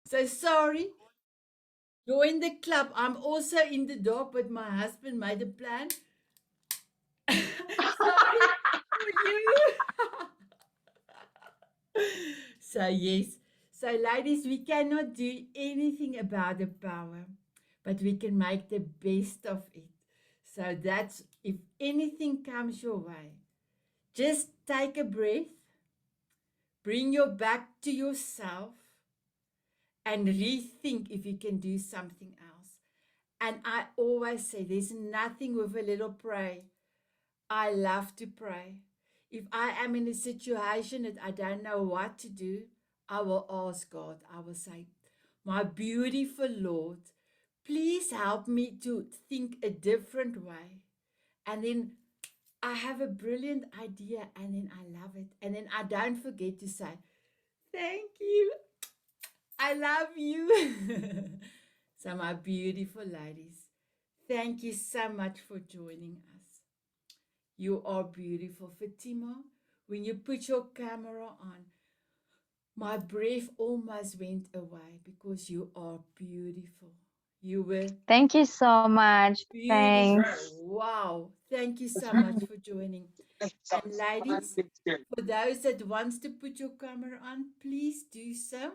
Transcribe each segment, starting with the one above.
So sorry. Join the club. I'm also in the dark, but my husband made a plan. Sorry for you. So, yes. So, ladies, we cannot do anything about the power, but we can make the best of it. So, that's if anything comes your way, just take a breath, bring your back to yourself, and rethink if you can do something else. And I always say there's nothing with a little pray. I love to pray. If I am in a situation that I don't know what to do, I will ask God. I will say, my beautiful Lord, please help me to think a different way. And then I have a brilliant idea and then I love it. And then I don't forget to say, thank you. I love you. So, my beautiful ladies, thank you so much for joining us. You are beautiful. Fatima, when you put your camera on, my breath almost went away because you are beautiful. You were Thank you so much. beautiful. Thanks. Wow. Thank you so much for joining. And ladies, for those that wants to put your camera on, please do so.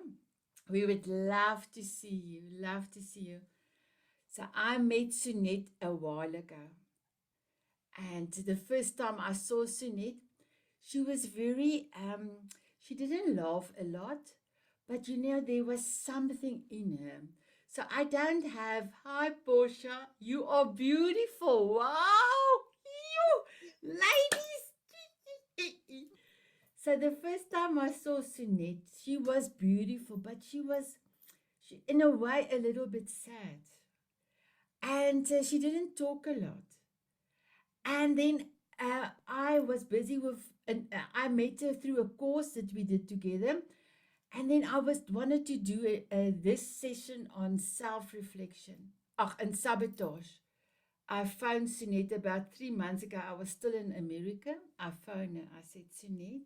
We would love to see you. Love to see you. So I met Sunette a while ago. And the first time I saw Sunette, she was very, she didn't laugh a lot, but there was something in her. So I don't have, hi Portia, you are beautiful. Wow, you ladies. So the first time I saw Sunette, she was beautiful, but in a way, a little bit sad. And she didn't talk a lot. And then I was busy with, and I met her through a course that we did together. And then I wanted to do this session on self-reflection, and sabotage. I phoned Sunette about 3 months ago. I was still in America. I phoned her. I said, Sunette,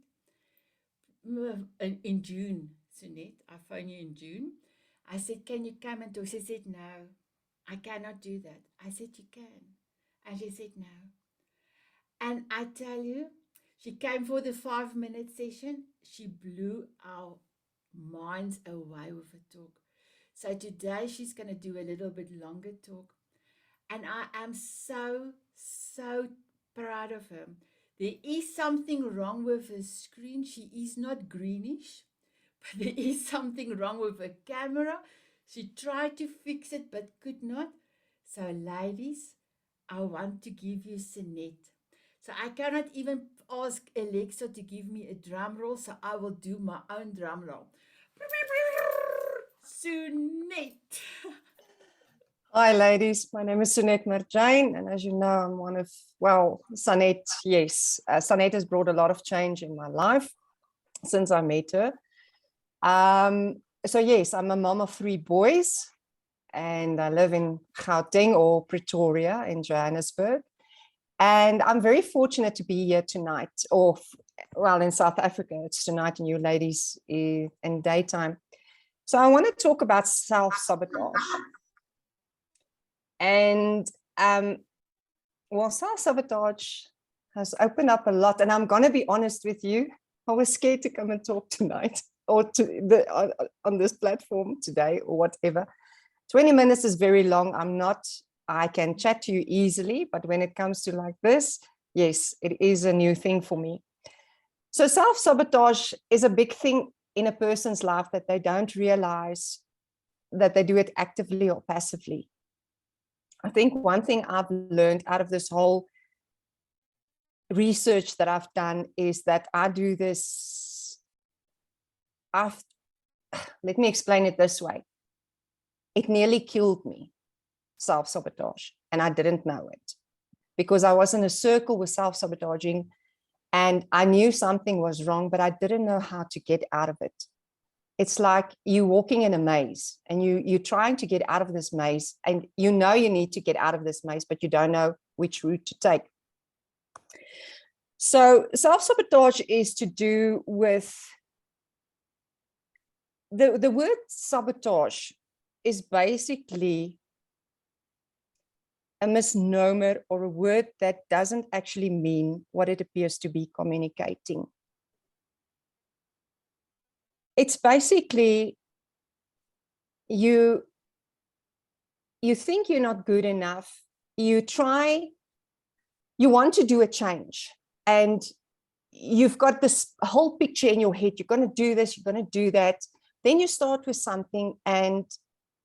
in June, Sunette, I phoned you in June. I said, can you come and talk? She said, no, I cannot do that. I said, you can. And she said, no. And I tell you, she came for the 5 minute session. She blew our minds away with her talk. So today she's going to do a little bit longer talk. And I am so, so proud of her. There is something wrong with her screen. She is not greenish, but there is something wrong with her camera. She tried to fix it but could not. So ladies, I want to give you Sunette. So I cannot even ask Alexa to give me a drum roll, so I will do my own drum roll. Sunette. Hi, ladies. My name is Merdjane, and as you know, I'm one of, well, Sunette, yes. Sunette has brought a lot of change in my life since I met her. So yes, I'm a mom of 3 boys, and I live in Gauteng or Pretoria in Johannesburg. And I'm very fortunate to be here tonight, or well, in South Africa, it's tonight, and you ladies in daytime. So I want to talk about self-sabotage. And well, self-sabotage has opened up a lot. And I'm going to be honest with you, I was scared to come and talk tonight or on this platform today or whatever. 20 minutes is very long. I can chat to you easily, but when it comes to like this, yes, it is a new thing for me. So self-sabotage is a big thing in a person's life that they don't realize that they do it actively or passively. I think one thing I've learned out of this whole research that I've done is that I do this. Let me explain it this way. It nearly killed me, self-sabotage, and I didn't know it because I was in a circle with self-sabotaging and I knew something was wrong, but I didn't know how to get out of it. It's like you walking in a maze and you're trying to get out of this maze and you know you need to get out of this maze, but you don't know which route to take. So self-sabotage is to do with the word sabotage is basically a misnomer or a word that doesn't actually mean what it appears to be communicating. It's basically you think you're not good enough. You want to do a change, and you've got this whole picture in your head. You're going to do this, you're going to do that. Then you start with something and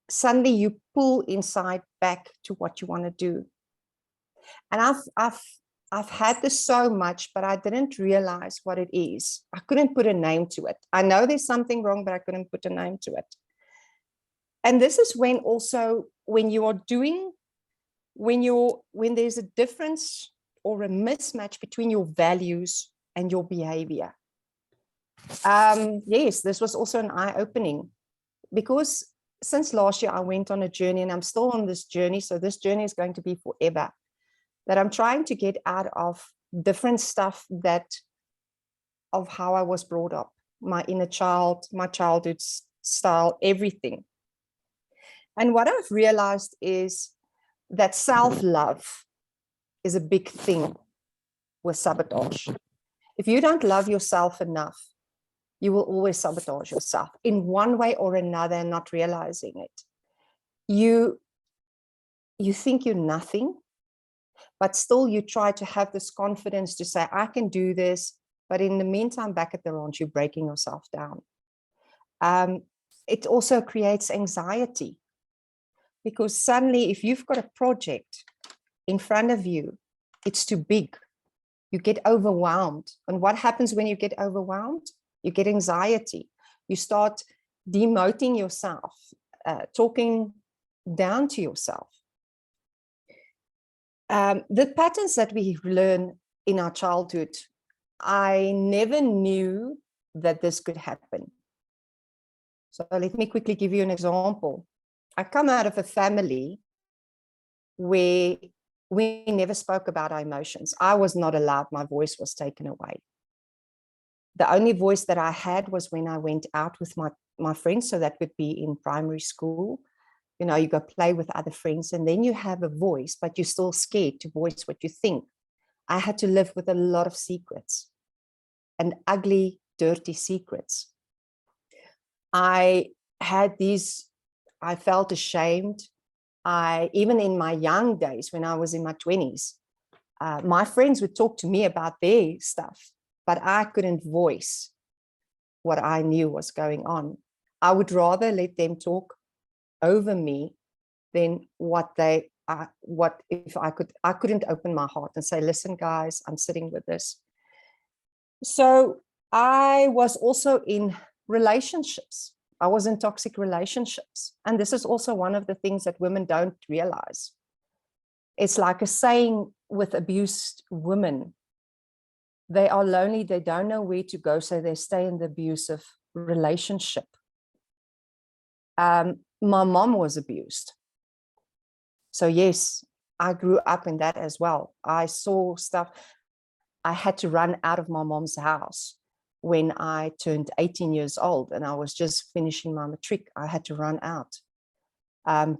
suddenly you pull inside back to what you want to do. And I've had this so much, but I didn't realize what it is. I couldn't put a name to it. I know there's something wrong, but I couldn't put a name to it. And this is when also, when there's a difference or a mismatch between your values and your behavior. Yes, this was also an eye-opening, because since last year I went on a journey, and I'm still on this journey. So this journey is going to be forever, that I'm trying to get out of different stuff of how I was brought up, my inner child, my childhood style, everything. And what I've realized is that self-love is a big thing with sabotage. If you don't love yourself enough, you will always sabotage yourself in one way or another and not realizing it. You think you're nothing, but still you try to have this confidence to say, I can do this. But in the meantime, back at the ranch, you're breaking yourself down. It also creates anxiety, because suddenly if you've got a project in front of you, it's too big. You get overwhelmed. And what happens when you get overwhelmed? You get anxiety. You start demoting yourself, talking down to yourself. The patterns that we learn in our childhood, I never knew that this could happen. So let me quickly give you an example. I come out of a family where we never spoke about our emotions. I was not allowed. My voice was taken away. The only voice that I had was when I went out with my friends. So that would be in primary school. You know, you go play with other friends, and then you have a voice, but you're still scared to voice what you think. I had to live with a lot of secrets, and ugly, dirty secrets. I felt ashamed. Even in my young days, when I was in my 20s, my friends would talk to me about their stuff, but I couldn't voice what I knew was going on. I would rather let them talk over me than I couldn't open my heart and say, listen, guys, I'm sitting with this. So I was also in relationships. I was in toxic relationships. And this is also one of the things that women don't realize. It's like a saying with abused women. They are lonely, they don't know where to go, so they stay in the abusive relationship. My mom was abused. So yes, I grew up in that as well. I saw stuff. I had to run out of my mom's house when I turned 18 years old, and I was just finishing my matric. I had to run out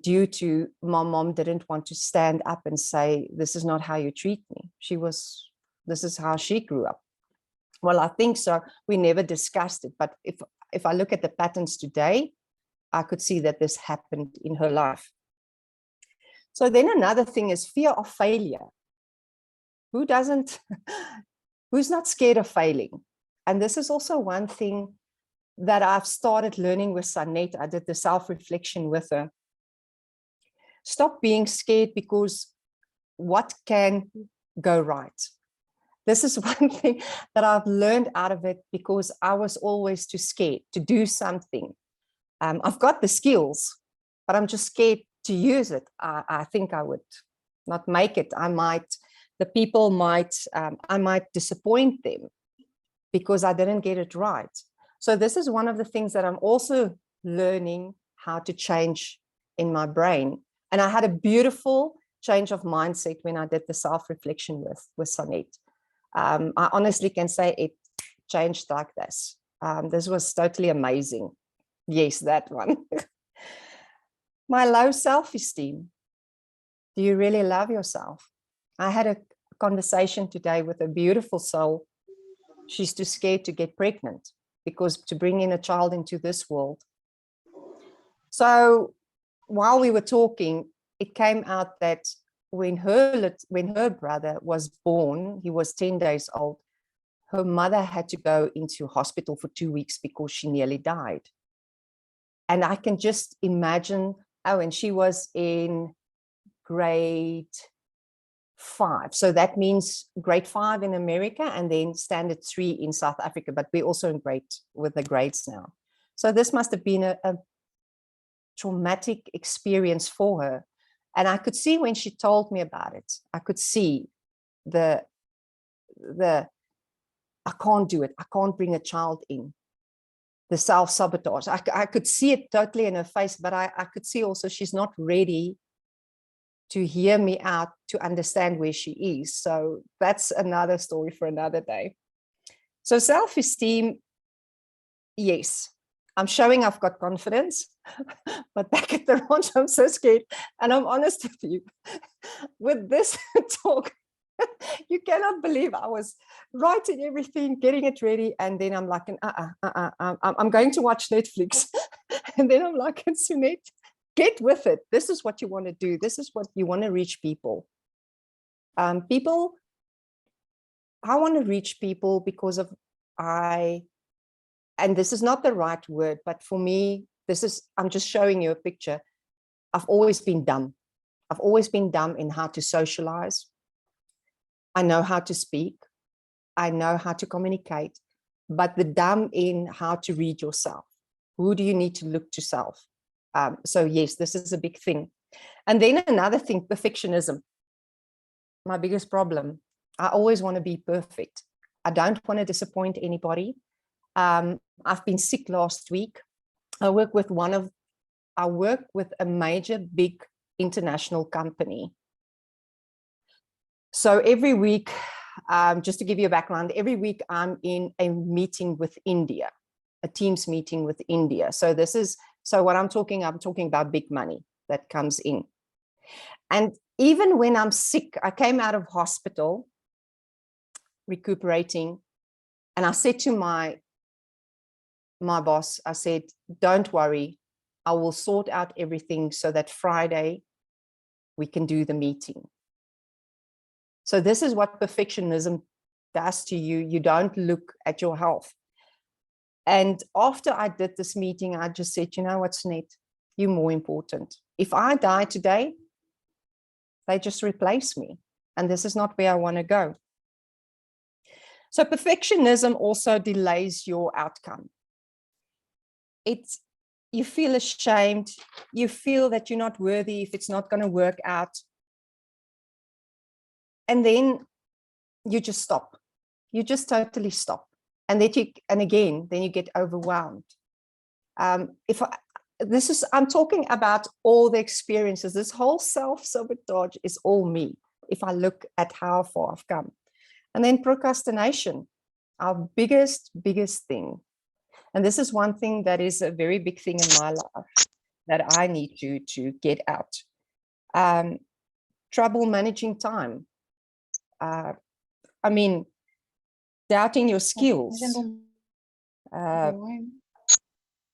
due to my mom didn't want to stand up and say, this is not how you treat me. This is how she grew up. Well, I think so. We never discussed it. But if I look at the patterns today, I could see that this happened in her life. So then another thing is fear of failure. Who's not scared of failing? And this is also one thing that I've started learning with Sanette. I did the self-reflection with her. Stop being scared, because what can go right? This is one thing that I've learned out of it, because I was always too scared to do something. I've got the skills, but I'm just scared to use it. I think I would not make it. I might disappoint them because I didn't get it right. So this is one of the things that I'm also learning how to change in my brain. And I had a beautiful change of mindset when I did the self-reflection with Sanette. I honestly can say it changed like this. This was totally amazing. Yes, that one. My low self-esteem. Do you really love yourself? I had a conversation today with a beautiful soul. She's too scared to get pregnant because to bring in a child into this world. So while we were talking, it came out that when her brother was born, he was 10 days old, her mother had to go into hospital for 2 weeks because she nearly died. And I can just imagine, oh, and she was in grade 5. So that means grade 5 in America and then standard 3 in South Africa, but we're also in grade with the grades now. So this must have been a traumatic experience for her. And I could see when she told me about it, I could see the I can't do it. I can't bring a child in. The self-sabotage. I could see it totally in her face, but I could see also she's not ready to hear me out, to understand where she is. So that's another story for another day. So self-esteem, yes, I'm showing I've got confidence, but back at the ranch, I'm so scared. And I'm honest with you, with this talk, you cannot believe I was writing everything, getting it ready, and then I'm like, I'm going to watch Netflix. And then I'm like, Sunette, get with it. This is what you want to do. This is what you want to reach people. I want to reach people because of and this is not the right word, but for me, I'm just showing you a picture. I've always been dumb. I've always been dumb in how to socialize. I know how to speak. I know how to communicate, but the dumb in how to read yourself. Who do you need to look to self? So yes, this is a big thing. And then another thing, perfectionism. My biggest problem. I always want to be perfect. I don't want to disappoint anybody. I've been sick last week. I work with a major big international company. So every week, just to give you a background, every week I'm in a meeting with India, a Teams meeting with India. So what I'm talking about big money that comes in. And even when I'm sick, I came out of hospital, recuperating, and I said to my boss, I said, don't worry, I will sort out everything so that Friday we can do the meeting. So this is what perfectionism does to you. You don't look at your health. And after I did this meeting, I just said, you know what, Sunette, you're more important. If I die today, they just replace me. And this is not where I want to go. So perfectionism also delays your outcome. You feel ashamed. You feel that you're not worthy if it's not going to work out. And then you just stop. You just totally stop. And then you get overwhelmed. I'm talking about all the experiences. This whole self-sabotage is all me, if I look at how far I've come. And then procrastination, our biggest thing. And this is one thing that is a very big thing in my life that I need to get out. Trouble managing time. Doubting your skills. I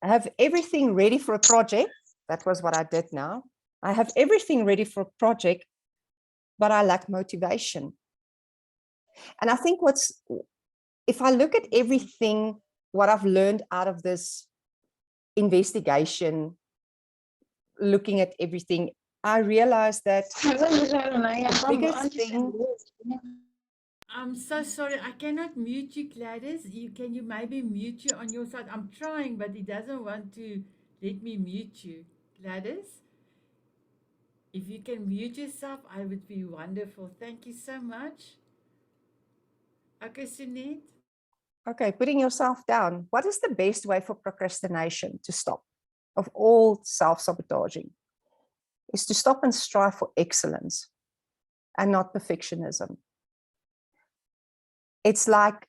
have everything ready for a project. That was what I did now. I have everything ready for a project, but I lack motivation. And I think if I look at everything, what I've learned out of this investigation, looking at everything, I realized that the biggest thing. I'm so sorry, I cannot mute you, Gladys. Can you maybe mute you on your side? I'm trying, but it doesn't want to let me mute you. Gladys, if you can mute yourself, I would be wonderful. Thank you so much. Okay, Sunette. Okay, putting yourself down. What is the best way for procrastination to stop? Of all self-sabotaging, is to stop and strive for excellence and not perfectionism. It's like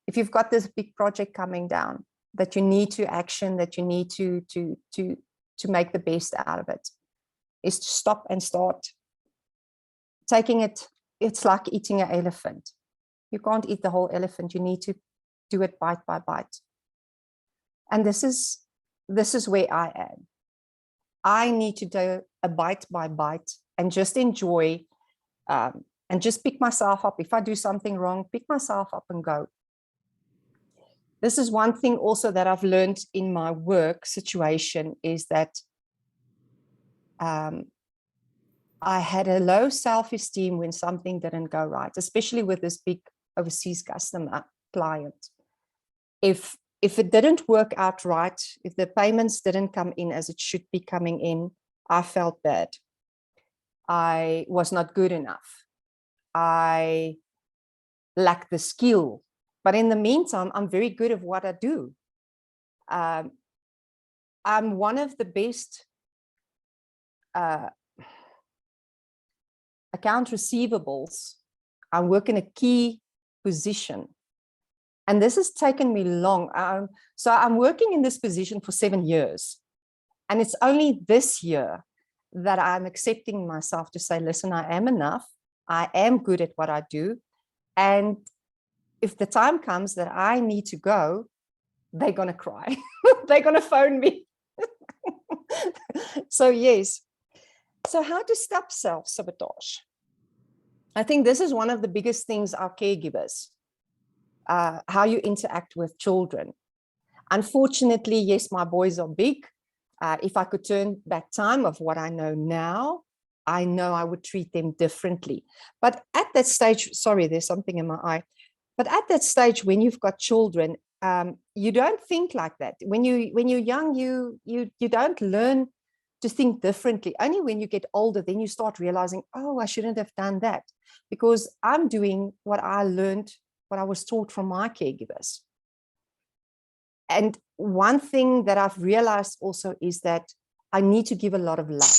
if you've got this big project coming down, that you need to action, that you need to make the best out of it, is to stop and start taking it. It's like eating an elephant. You can't eat the whole elephant. You need to do it bite by bite. And this is where I am. I need to do a bite by bite and just enjoy and just pick myself up. If I do something wrong, pick myself up and go. This is one thing also that I've learned in my work situation, is that I had a low self-esteem when something didn't go right, especially with this big overseas customer client. If it didn't work out right, if the payments didn't come in as it should be coming in, I felt bad. I was not good enough. I lacked the skill. But in the meantime, I'm very good at what I do. I'm one of the best account receivables. I work in a key position. And this has taken me long. So I'm working in this position for 7 years. And it's only this year that I'm accepting myself to say, listen, I am enough. I am good at what I do. And if the time comes that I need to go, they're going to cry. They're going to phone me. So yes. So how to stop self-sabotage? I think this is one of the biggest things our caregivers, how you interact with children. Unfortunately, yes, my boys are big. If I could turn back time of what I know now, I know I would treat them differently. But at that stage, sorry, there's something in my eye. But at that stage, when you've got children, you don't think like that. When you're young, you don't learn to think differently. Only when you get older, then you start realizing, oh, I shouldn't have done that, because I'm doing what I learned, what I was taught from my caregivers. And one thing that I've realized also is that I need to give a lot of love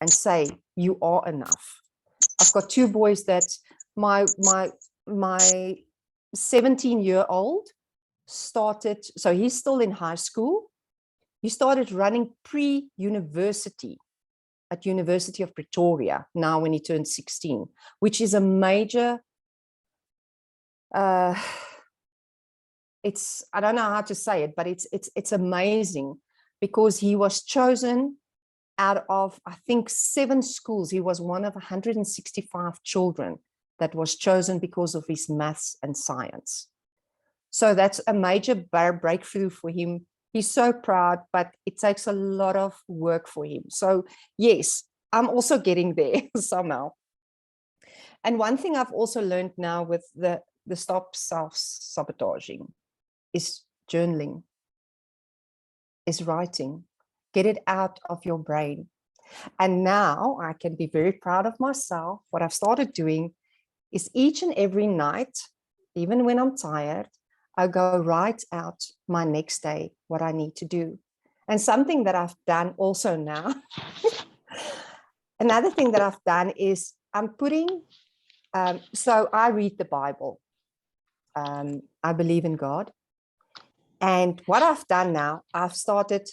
and say, you are enough. I've got 2 boys that my 17-year-old started, so he's still in high school. He started running pre-university at University of Pretoria now when he turned 16, which is a major, it's, I don't know how to say it, but it's amazing, because he was chosen out of, I think, 7 schools. He was one of 165 children that was chosen because of his maths and science. So that's a major breakthrough for him. He's so proud, but it takes a lot of work for him. So yes, I'm also getting there somehow. And one thing I've also learned now with the Stop Self-Sabotaging is journaling, is writing. Get it out of your brain. And now I can be very proud of myself. What I've started doing is each and every night, even when I'm tired, I go write out my next day, what I need to do. And something that I've done also now, another thing that I've done is I'm putting, so I read the Bible. I believe in God. And what I've done now, I've started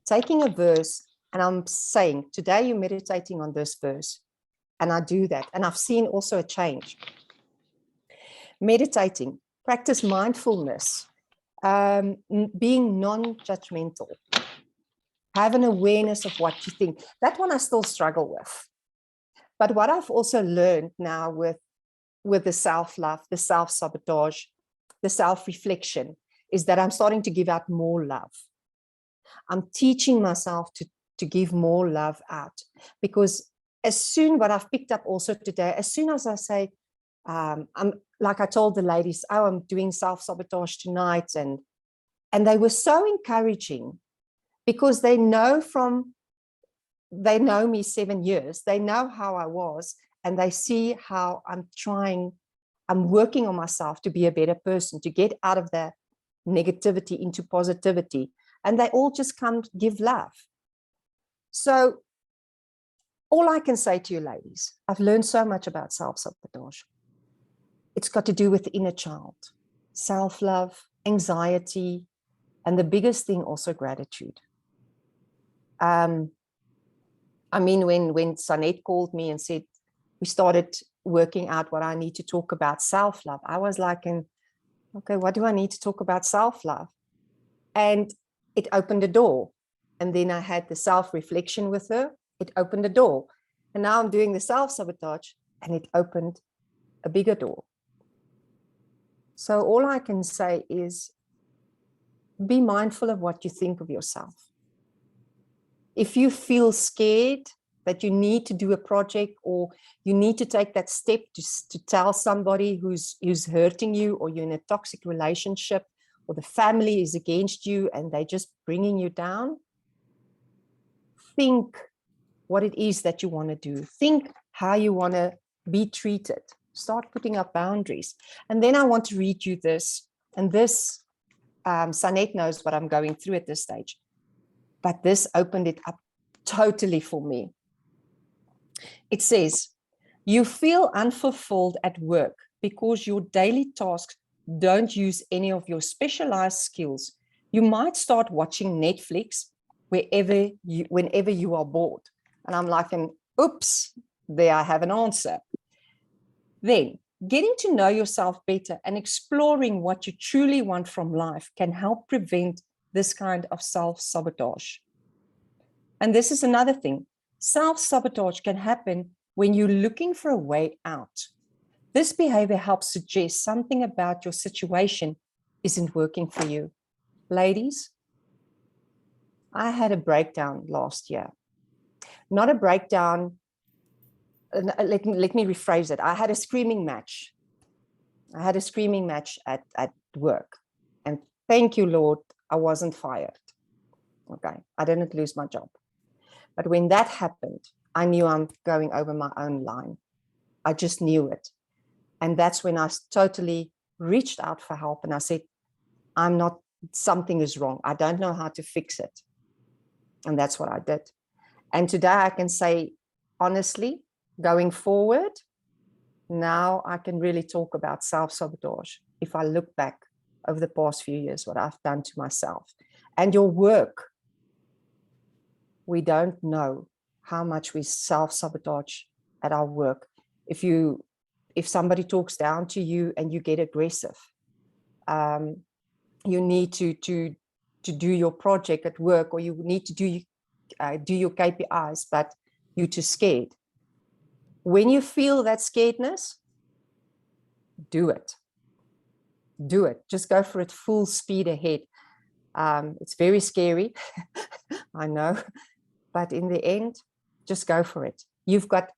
taking a verse and I'm saying, today you're meditating on this verse. And I do that. And I've seen also a change. Meditating, practice mindfulness, being non-judgmental, have an awareness of what you think. That one I still struggle with. But what I've also learned now with the self-love, the self-sabotage, the self-reflection, is that I'm starting to give out more love. I'm teaching myself to give more love out, because as soon, what I've picked up also today, as soon as I say, I'm like I told the ladies, oh, I'm doing self-sabotage tonight. And they were so encouraging, because they know me 7 years, they know how I was, and they see how I'm working on myself to be a better person, to get out of that negativity into positivity. And they all just come give love. So all I can say to you ladies, I've learned so much about self-sabotage. It's got to do with the inner child, self-love, anxiety, And the biggest thing, also gratitude. I mean, when Sanette called me and said, we started working out what I need to talk about self-love, I was like, okay, what do I need to talk about self-love? And it opened a door. And then I had the self-reflection with her. It opened a door. And now I'm doing the self-sabotage, and it opened a bigger door. So all I can say is be mindful of what you think of yourself. If you feel scared that you need to do a project, or you need to take that step to tell somebody who's hurting you, or you're in a toxic relationship, or the family is against you and they're just bringing you down, think what it is that you want to do. Think how you want to be treated. Start putting up boundaries. And then I want to read you this. And this, Sanette knows what I'm going through at this stage. But this opened it up totally for me. It says, you feel unfulfilled at work because your daily tasks don't use any of your specialized skills. You might start watching Netflix whenever you are bored. And I'm like, oops, there I have an answer. Then, getting to know yourself better and exploring what you truly want from life can help prevent this kind of self-sabotage. And this is another thing. Self-sabotage can happen when you're looking for a way out. This behavior helps suggest something about your situation isn't working for you. Ladies, I had a breakdown last year. Not a breakdown, let me rephrase it. I had a screaming match. I had a screaming match at work. And thank you, Lord, I wasn't fired. Okay, I didn't lose my job. But when that happened, I knew I'm going over my own line. I just knew it. And that's when I totally reached out for help. And I said, something is wrong. I don't know how to fix it. And that's what I did. And today I can say, honestly, going forward, now I can really talk about self-sabotage. If I look back over the past few years, what I've done to myself. And your work, we don't know how much we self-sabotage at our work. If somebody talks down to you and you get aggressive, you need to do your project at work, or you need to do your KPIs, but you're too scared. When you feel that scaredness, do it. Do it. Just go for it full speed ahead. It's very scary, I know, but in the end, just go for it. You've got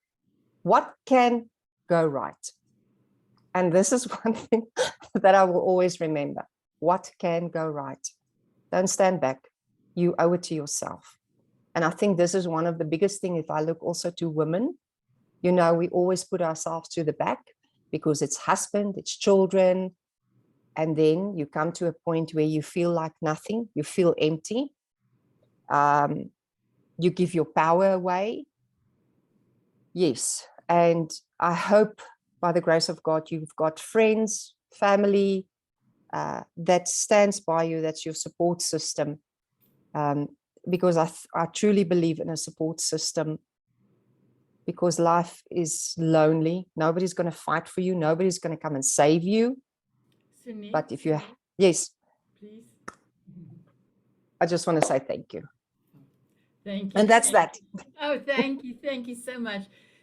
what can go right. And this is one thing that I will always remember. What can go right? Don't stand back. You owe it to yourself. And I think this is one of the biggest things. If I look also to women, we always put ourselves to the back because it's husband, it's children. And then you come to a point where you feel like nothing, you feel empty. You give your power away. Yes. And I hope by the grace of God, you've got friends, family that stands by you, that's your support system. Because I truly believe in a support system, because life is lonely. Nobody's going to fight for you. Nobody's going to come and save you. Sunit, But if you, yes, please. I just want to say thank you. Thank you. And that's that. Oh, thank you so much.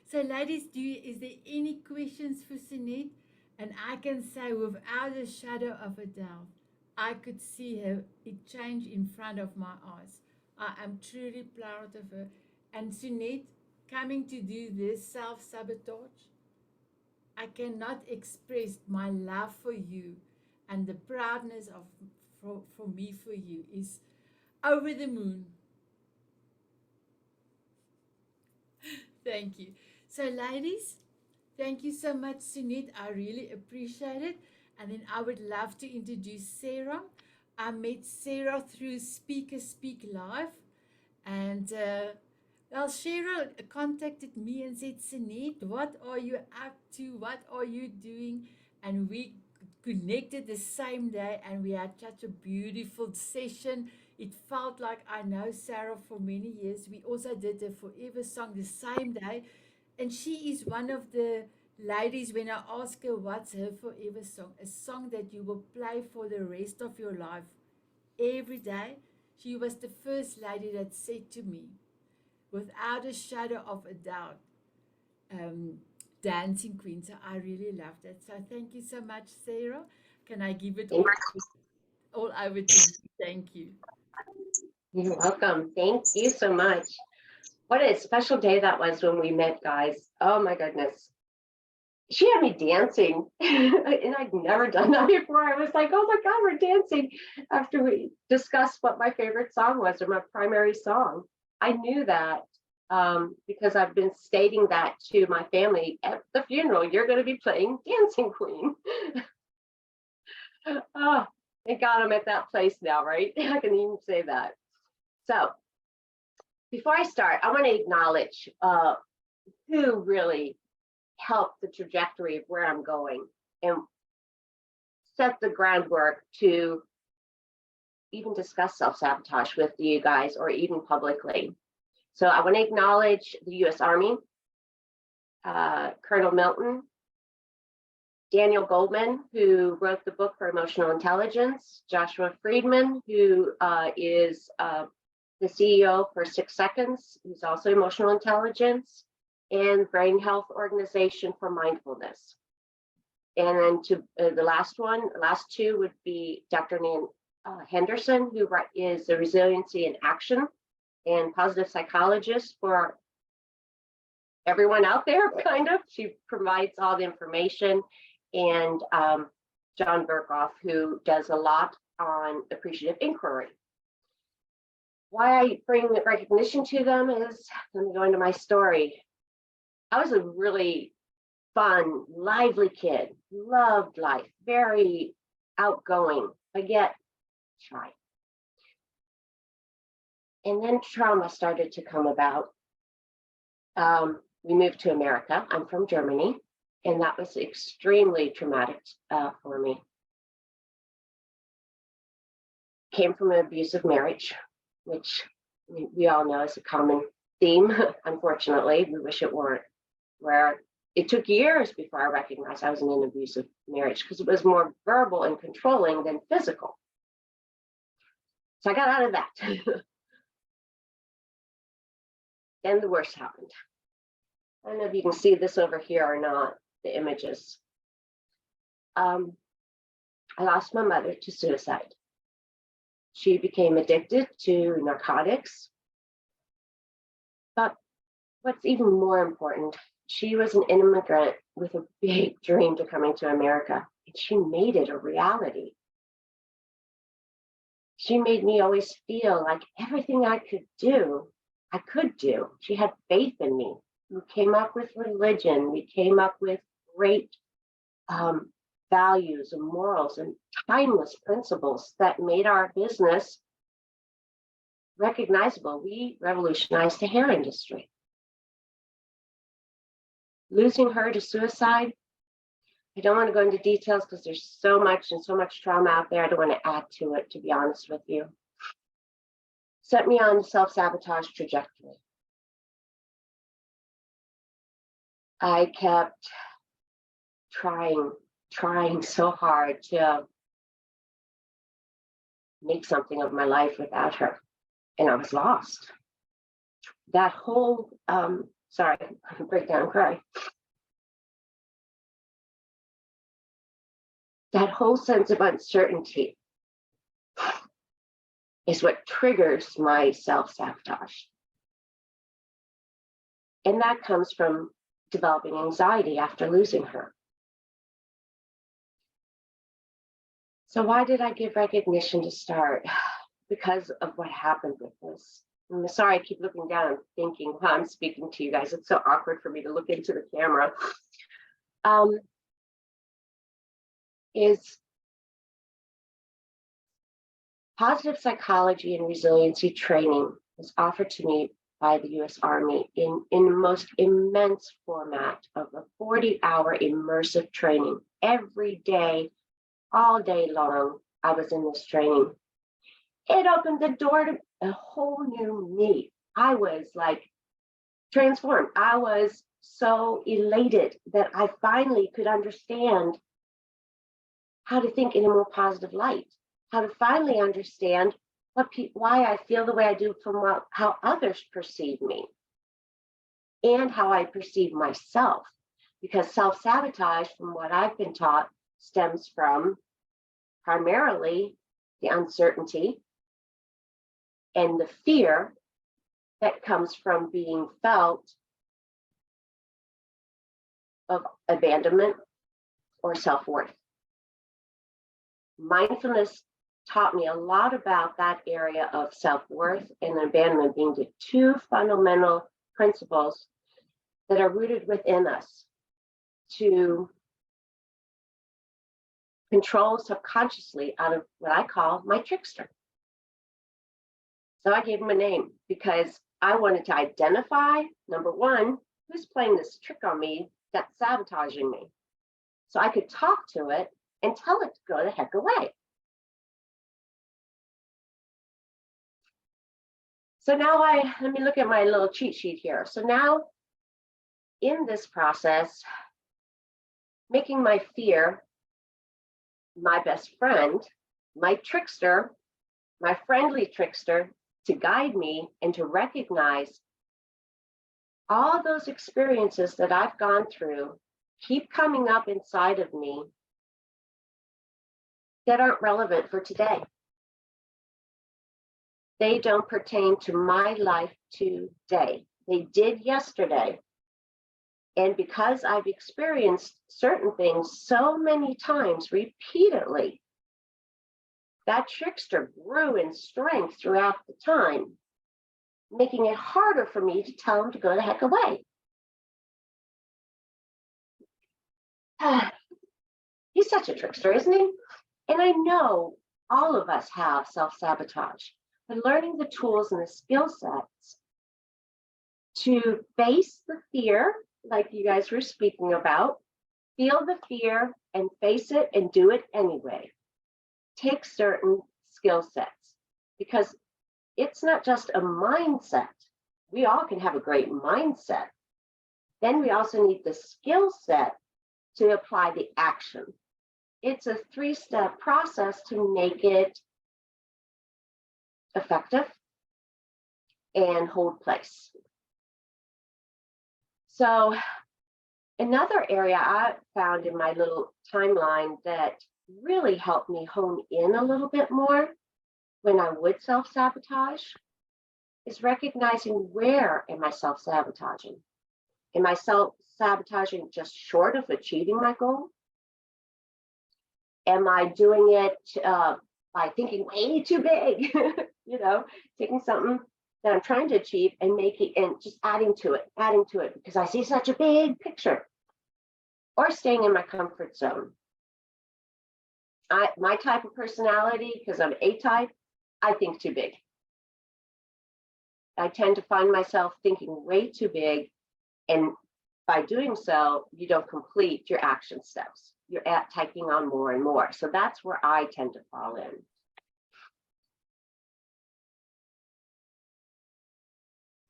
So, ladies, is there any questions for Sunit? And I can say without a shadow of a doubt, I could see her, it change in front of my eyes. I am truly proud of her. And Sunit, coming to do this self-sabotage, I cannot express my love for you, and the proudness for me for you is over the moon. Thank you. So, ladies, thank you so much, Sunit. I really appreciate it. And then I would love to introduce Sarah. I met Sarah through Speak Live. And, well, Sarah contacted me and said, Sunit, what are you up to? What are you doing? And we connected the same day, and we had such a beautiful session. It felt like I know Sarah for many years. We also did the Forever song the same day, and she is one of the ladies, when I ask her what's her forever song, a song that you will play for the rest of your life every day. She was the first lady that said to me, without a shadow of a doubt, um, Dancing Queen. So I really loved it. So thank you so much, Sarah. Can I give it all over to you? Thank you. You're welcome. Thank you so much. What a special day that was when we met, guys. Oh my goodness. She had me dancing, and I'd never done that before. I was like, oh my God, we're dancing after we discussed what my favorite song was, or my primary song. I knew that because I've been stating that to my family at the funeral. You're going to be playing Dancing Queen. Oh, thank God I'm at that place now, right? I can even say that. So before I start, I want to acknowledge who really helped the trajectory of where I'm going and set the groundwork to even discuss self-sabotage with you guys, or even publicly. So I want to acknowledge the U.S. Army, Colonel Milton, Daniel Goldman, who wrote the book for emotional intelligence, Joshua Friedman, who is the CEO for 6 Seconds, who's also emotional intelligence, and Brain Health Organization for Mindfulness. And then to the last two would be Dr. Nan Henderson, who is the Resiliency in Action and positive psychologist for everyone out there, kind of. She provides all the information. And John Burkoff, who does a lot on appreciative inquiry. Why I bring recognition to them is, let me go into my story. I was a really fun, lively kid, loved life, very outgoing, but yet shy. And then trauma started to come about. We moved to America. I'm from Germany, and that was extremely traumatic for me. Came from an abusive marriage, which we all know is a common theme, unfortunately. We wish it weren't, where it took years before I recognized I was in an abusive marriage, because it was more verbal and controlling than physical. So I got out of that. Then the worst happened. I don't know if you can see this over here or not, the images. I lost my mother to suicide. She became addicted to narcotics. But what's even more important, she was an immigrant with a big dream to coming to America, and she made it a reality. She made me always feel like everything I could do, I could do. She had faith in me. We came up with religion. We came up with great values and morals and timeless principles that made our business recognizable. We revolutionized the hair industry. Losing her to suicide, I don't want to go into details because there's so much and so much trauma out there. I don't want to add to it, to be honest with you. Set me on the self-sabotage trajectory. I kept trying so hard to make something of my life without her, and I was lost. That whole, sorry, I break down and cry. That whole sense of uncertainty is what triggers my self-sabotage. And that comes from developing anxiety after losing her. So why did I give recognition to start? Because of what happened with this. I'm sorry, I keep looking down and thinking while I'm speaking to you guys. It's so awkward for me to look into the camera. Is positive psychology and resiliency training was offered to me by the U.S. Army in the most immense format of a 40-hour immersive training every day all day long, I was in this training. It opened the door to a whole new me. I was like transformed. I was so elated that I finally could understand how to think in a more positive light, how to finally understand why I feel the way I do from how others perceive me and how I perceive myself. Because self-sabotage, from what I've been taught, stems from primarily the uncertainty and the fear that comes from being felt of abandonment or self-worth. Mindfulness taught me a lot about that area of self-worth and abandonment being the two fundamental principles that are rooted within us to control subconsciously out of what I call my trickster. So I gave him a name because I wanted to identify, number one, who's playing this trick on me that's sabotaging me. So I could talk to it and tell it to go the heck away. So now let me look at my little cheat sheet here. So now in this process, making my fear my best friend, my trickster, my friendly trickster, to guide me and to recognize all those experiences that I've gone through keep coming up inside of me that aren't relevant for today. They don't pertain to my life today. They did yesterday. And because I've experienced certain things so many times repeatedly, that trickster grew in strength throughout the time, making it harder for me to tell him to go the heck away. He's such a trickster, isn't he? And I know all of us have self-sabotage, but learning the tools and the skill sets to face the fear, like you guys were speaking about, feel the fear and face it and do it anyway. Take certain skill sets, because it's not just a mindset. We all can have a great mindset. Then we also need the skill set to apply the action. It's a 3-step process to make it effective and hold place. So another area I found in my little timeline that really helped me hone in a little bit more when I would self-sabotage is recognizing, where am I self-sabotaging? Am I self-sabotaging just short of achieving my goal? Am I doing it by thinking way too big? Taking something that I'm trying to achieve and making and just adding to it because I see such a big picture, or staying in my comfort zone. My type of personality, because I'm A-type, I think too big. I tend to find myself thinking way too big, and by doing so, you don't complete your action steps. You're taking on more and more. So that's where I tend to fall in.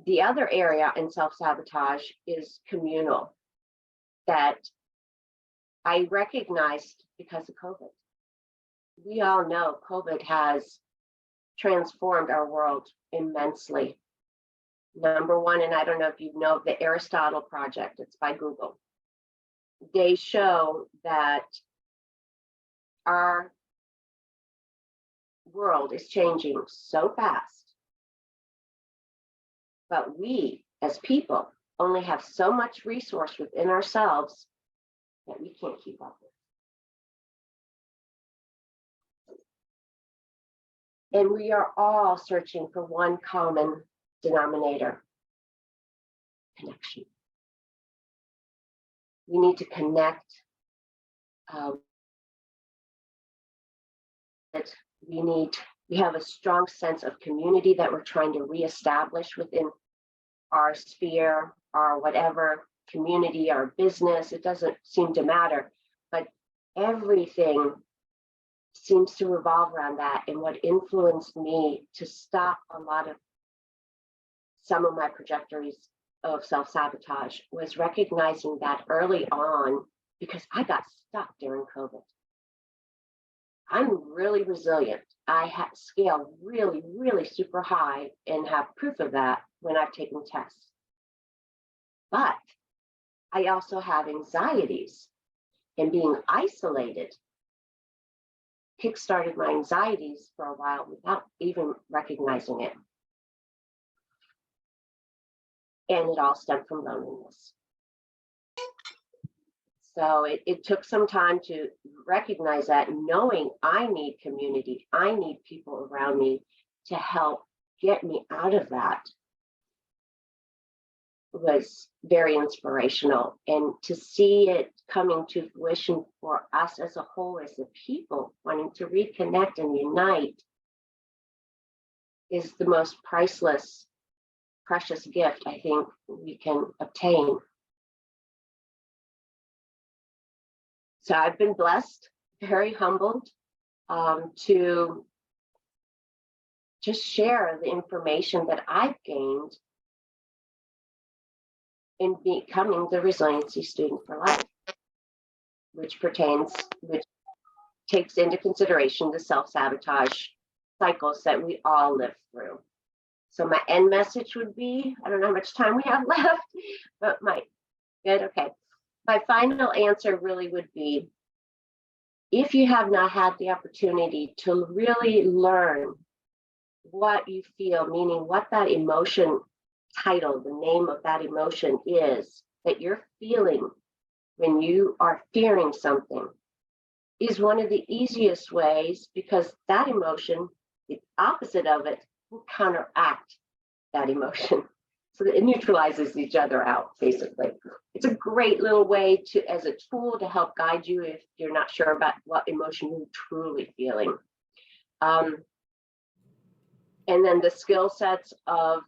The other area in self-sabotage is communal, that I recognized because of COVID. We all know COVID has transformed our world immensely. Number one, and I don't know if you know the Aristotle Project, it's by Google. They show that our world is changing so fast, but we as people only have so much resource within ourselves that we can't keep up with. And we are all searching for one common denominator: connection. We need to connect. We have a strong sense of community that we're trying to reestablish within our sphere, our whatever community, our business. It doesn't seem to matter, but everything seems to revolve around that. And what influenced me to stop some of my trajectories of self-sabotage was recognizing that early on, because I got stuck during COVID. I'm really resilient. I have scaled really, really super high and have proof of that when I've taken tests. But I also have anxieties, and being isolated kickstarted my anxieties for a while without even recognizing it. And it all stemmed from loneliness. So it took some time to recognize that, knowing I need community, I need people around me to help get me out of that, was very inspirational. And to see it coming to fruition for us as a whole, as a people, wanting to reconnect and unite, is the most priceless, precious gift I think we can obtain. So I've been blessed, very humbled, to just share the information that I've gained in becoming the resiliency student for life, which takes into consideration the self-sabotage cycles that we all live through. So my end message would be, I don't know how much time we have left, but okay. My final answer really would be, if you have not had the opportunity to really learn what you feel, meaning what that emotion title, the name of that emotion is that you're feeling when you are fearing something, is one of the easiest ways, because that emotion, the opposite of it, will counteract that emotion. So that it neutralizes each other out, basically. It's a great little way as a tool to help guide you if you're not sure about what emotion you're truly feeling. And then the skill sets of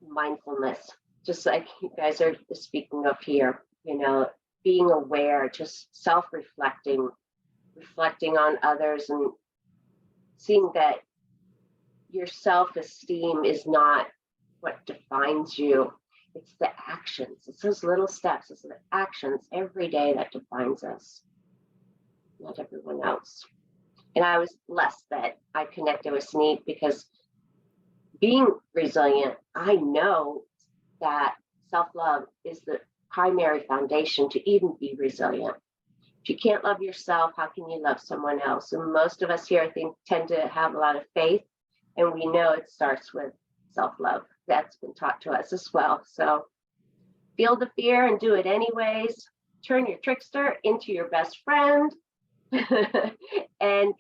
mindfulness, just like you guys are speaking of here, being aware, just self-reflecting, reflecting on others, and seeing that your self-esteem is not what defines you. It's the actions. It's those little steps. It's the actions every day that defines us, not everyone else. And I was blessed that I connected with Sneed, because being resilient, I know that self-love is the primary foundation to even be resilient. If you can't love yourself, how can you love someone else? And most of us here, I think, tend to have a lot of faith, and we know it starts with self-love. That's been taught to us as well. So feel the fear and do it anyways. Turn your trickster into your best friend and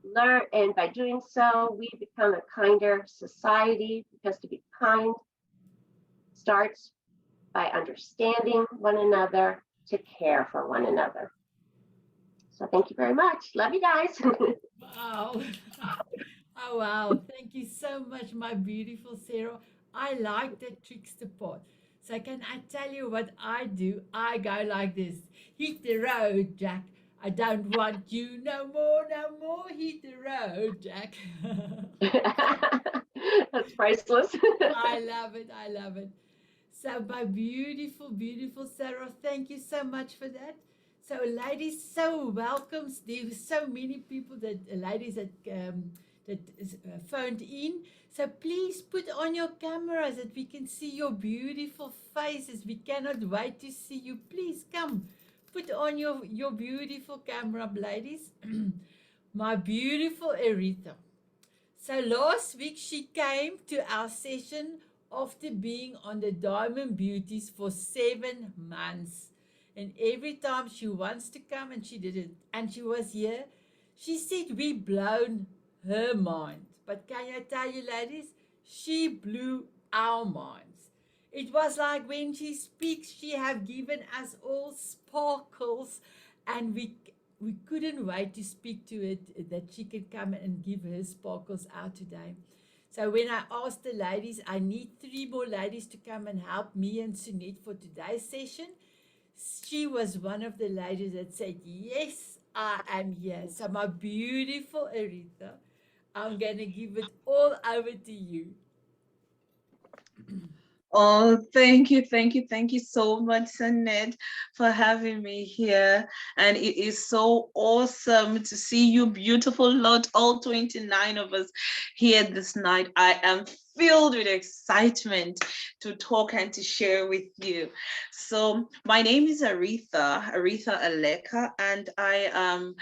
learn. And by doing so, we become a kinder society, because to be kind starts by understanding one another, to care for one another. So thank you very much. Love you guys. Wow. Oh, wow. Thank you so much, my beautiful Sarah. I like the trickster part. So can I tell you what I do? I go like this. Hit the road, Jack. I don't want you no more, no more. Hit the road, Jack. That's priceless. I love it. I love it. So my beautiful, beautiful Sarah, thank you so much for that. So ladies, so welcome. There's so many people ladies that phoned in. So please put on your cameras that we can see your beautiful faces. We cannot wait to see you. Please come. Put on your beautiful camera, ladies. My beautiful Aritha. So last week she came to our session after being on the Diamond Beauties for 7 months. And every time she wants to come, and she did it, and she was here, she said we blown her mind. But can I tell you, ladies, she blew our minds. It was like when she speaks, she have given us all sparkles, and we couldn't wait to speak to it, that she could come and give her sparkles out today. So when I asked the ladies, I need 3 more ladies to come and help me and Sunit for today's session, she was one of the ladies that said, yes, I am here. So, my beautiful Aritha, I'm going to give it all over to you. Oh, thank you so much, Sanette, for having me here. And it is so awesome to see you, beautiful lot, all 29 of us here this night. I am filled with excitement to talk and to share with you. So my name is Aritha Aleka, and I am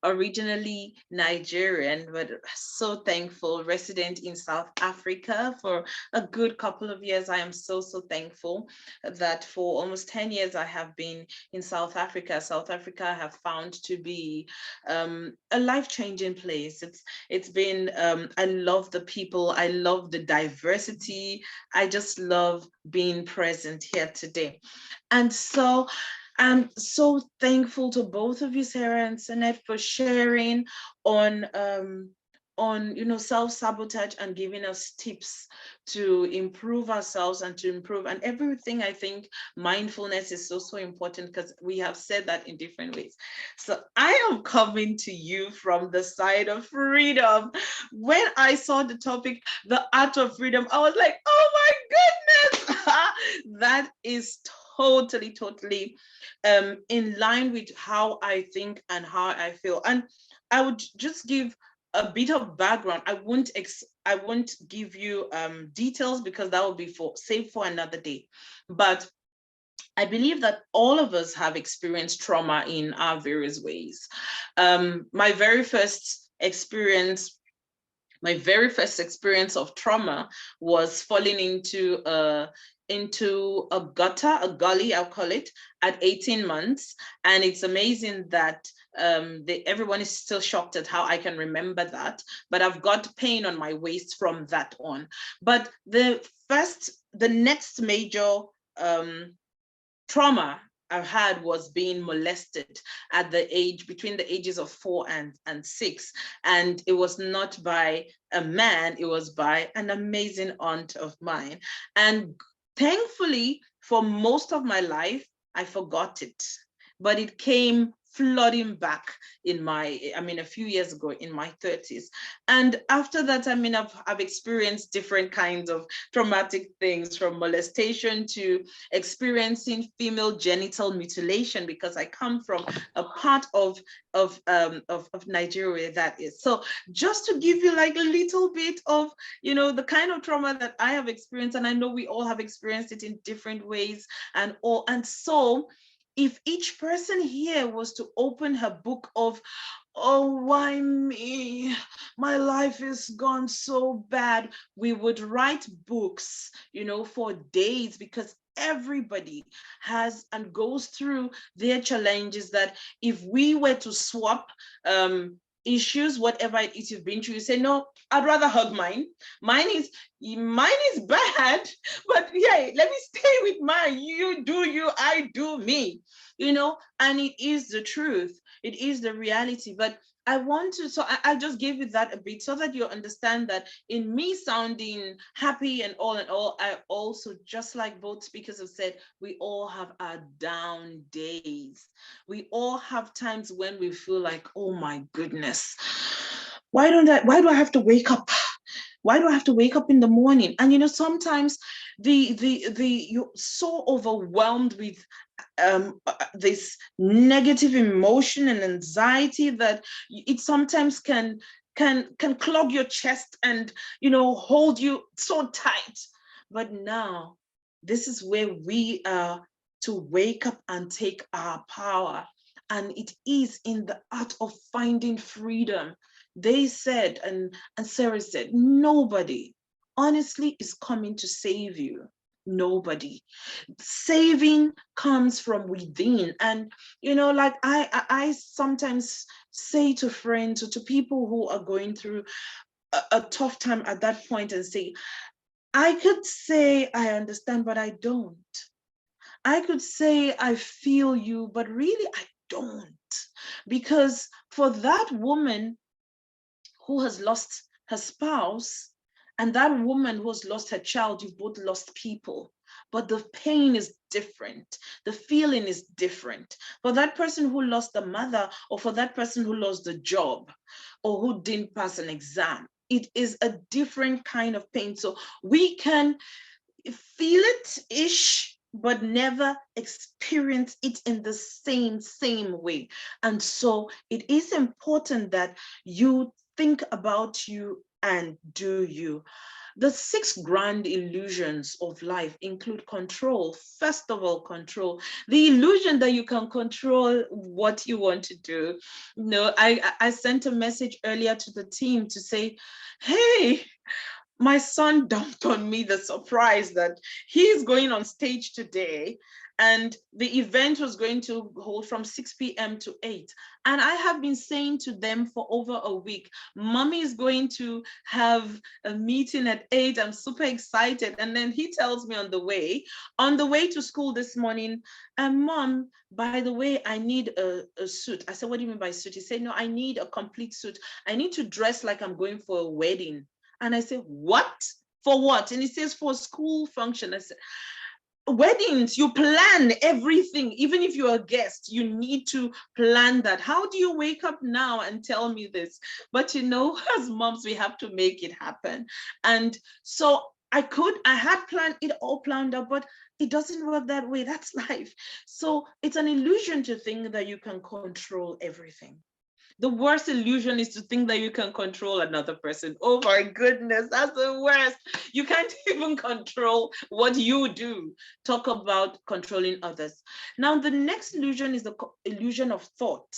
originally Nigerian, but so thankful, resident in South Africa for a good couple of years. I am so thankful that for almost 10 years I have been in South Africa. South Africa I have found to be a life-changing place. It's been, I love the people, I love the diversity, I just love being present here today. And so I'm so thankful to both of you, Sarah and Sanette, for sharing on self-sabotage and giving us tips to improve ourselves and to improve and everything. I think mindfulness is so important because we have said that in different ways. So I am coming to you from the side of freedom. When I saw the topic, the art of freedom, I was like, oh my goodness, that is totally in line with how I think and how I feel. And I would just give a bit of background. I won't give you details because that would be saved for another day. But I believe that all of us have experienced trauma in our various ways. My very first experience of trauma was falling into a gutter, a gully, I'll call it, at 18 months. And it's amazing that everyone is still shocked at how I can remember that, but I've got pain on my waist from that on. But the next major trauma I've had was being molested between the ages of 4 and 6. And it was not by a man, it was by an amazing aunt of mine. And thankfully, for most of my life, I forgot it, but it came flooding back a few years ago in my 30s. And after that, I've experienced different kinds of traumatic things, from molestation to experiencing female genital mutilation, because I come from a part of Nigeria that is. So just to give you like a little bit of, the kind of trauma that I have experienced, and I know we all have experienced it in different ways and so if each person here was to open her book of, oh, why me? My life is gone so bad, we would write books, for days, because everybody has and goes through their challenges that if we were to swap issues, whatever it is you've been through, you say, no, I'd rather hug mine. Mine is bad, but yeah, let me stay with mine. You do you, I do me, and it is the truth. It is the reality. But I just gave you that a bit so that you understand that in me sounding happy and all, I also, just like both speakers have said, we all have our down days. We all have times when we feel like, oh my goodness, why do I have to wake up? Why do I have to wake up in the morning? And sometimes you're so overwhelmed with this negative emotion and anxiety that it sometimes can clog your chest and hold you so tight. But now this is where we are to wake up and take our power, and it is in the art of finding freedom. They said, and Sarah said, nobody honestly is coming to save you. Nobody. Saving comes from within. And like I sometimes say to friends or to people who are going through a tough time at that point, and say, I could say I understand, but I don't. I could say I feel you, but really I don't. Because for that woman who has lost her spouse, And that woman who has lost her child, you've both lost people. But the pain is different. The feeling is different. For that person who lost the mother, or for that person who lost the job, or who didn't pass an exam, it is a different kind of pain. So we can feel it-ish, but never experience it in the same way. And so it is important that you think about you and do you. The 6 grand illusions of life include control. First of all, control. The illusion that you can control what you want to do. You know, I sent a message earlier to the team to say, hey, my son dumped on me the surprise that he's going on stage today, and the event was going to hold from 6 p.m. to 8. And I have been saying to them for over a week, Mommy is going to have a meeting at 8. I'm super excited. And then he tells me on the way to school this morning, Mom, by the way, I need a suit. I said, what do you mean by suit? He said, no, I need a complete suit. I need to dress like I'm going for a wedding. And I said, what? For what? And he says, for a school function. I said, weddings, you plan everything. Even if you're a guest, you need to plan that. How do you wake up now and tell me this? But you know, as moms, we have to make it happen. And so I had planned it all planned out, but it doesn't work that way. That's life. So it's an illusion to think that you can control everything. The worst illusion is to think that you can control another person. Oh my goodness, that's the worst. You can't even control what you do. Talk about controlling others. Now, the next illusion is the illusion of thought.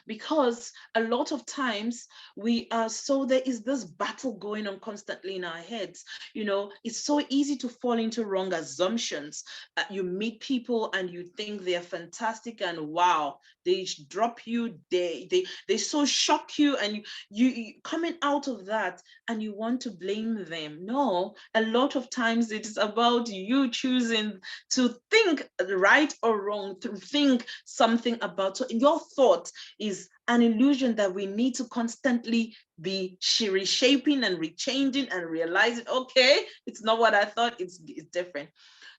Because a lot of times there is this battle going on constantly in our heads. You know, it's so easy to fall into wrong assumptions. You meet people and you think they're fantastic, and wow, they drop you, they so shock you, and you coming out of that and you want to blame them. No, a lot of times it is about you choosing to think right or wrong, to think something about. So your thought is an illusion that we need to constantly be reshaping and rechanging and realizing, okay, it's not what I thought, it's different.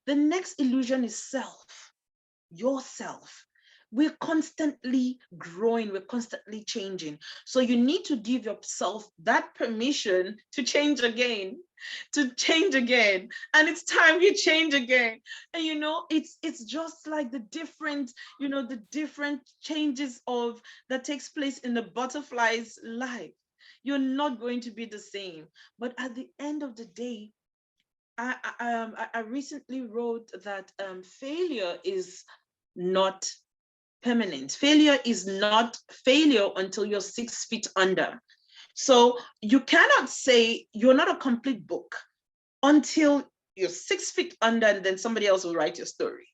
The next illusion is self, yourself. We're constantly growing, we're constantly changing. So you need to give yourself that permission to change again, And it's time you change again. And you know, it's just like the different, you know, the different changes that takes place in the butterfly's life. You're not going to be the same. But at the end of the day, I recently wrote that failure is not permanent. Failure is not failure until you're 6 feet under. So you cannot say you're not a complete book until you're 6 feet under, and then somebody else will write your story.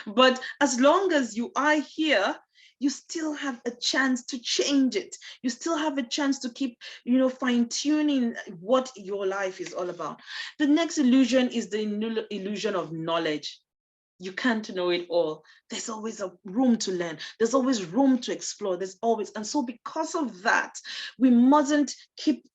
But as long as you are here, you still have a chance to change it. You still have a chance to keep, you know, fine-tuning what your life is all about. The next illusion is the illusion of knowledge. You can't know it all. There's always a room to learn. There's always room to explore. And so because of that, we mustn't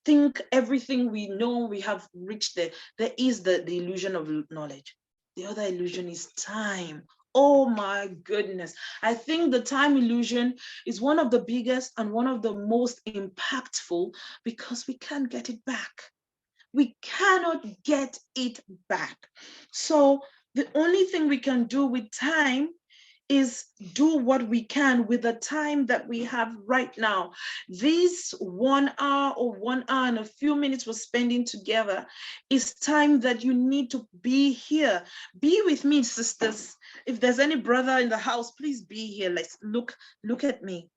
think everything we know we have reached there. There is the illusion of knowledge. The other illusion is time. Oh my goodness. I think the time illusion is one of the biggest and one of the most impactful, because we can't get it back. We cannot get it back. So the only thing we can do with time is do what we can with the time that we have right now. This 1 hour or 1 hour and a few minutes we're spending together is time that you need to be here. Be with me, sisters. If there's any brother in the house, please be here. Let's look at me.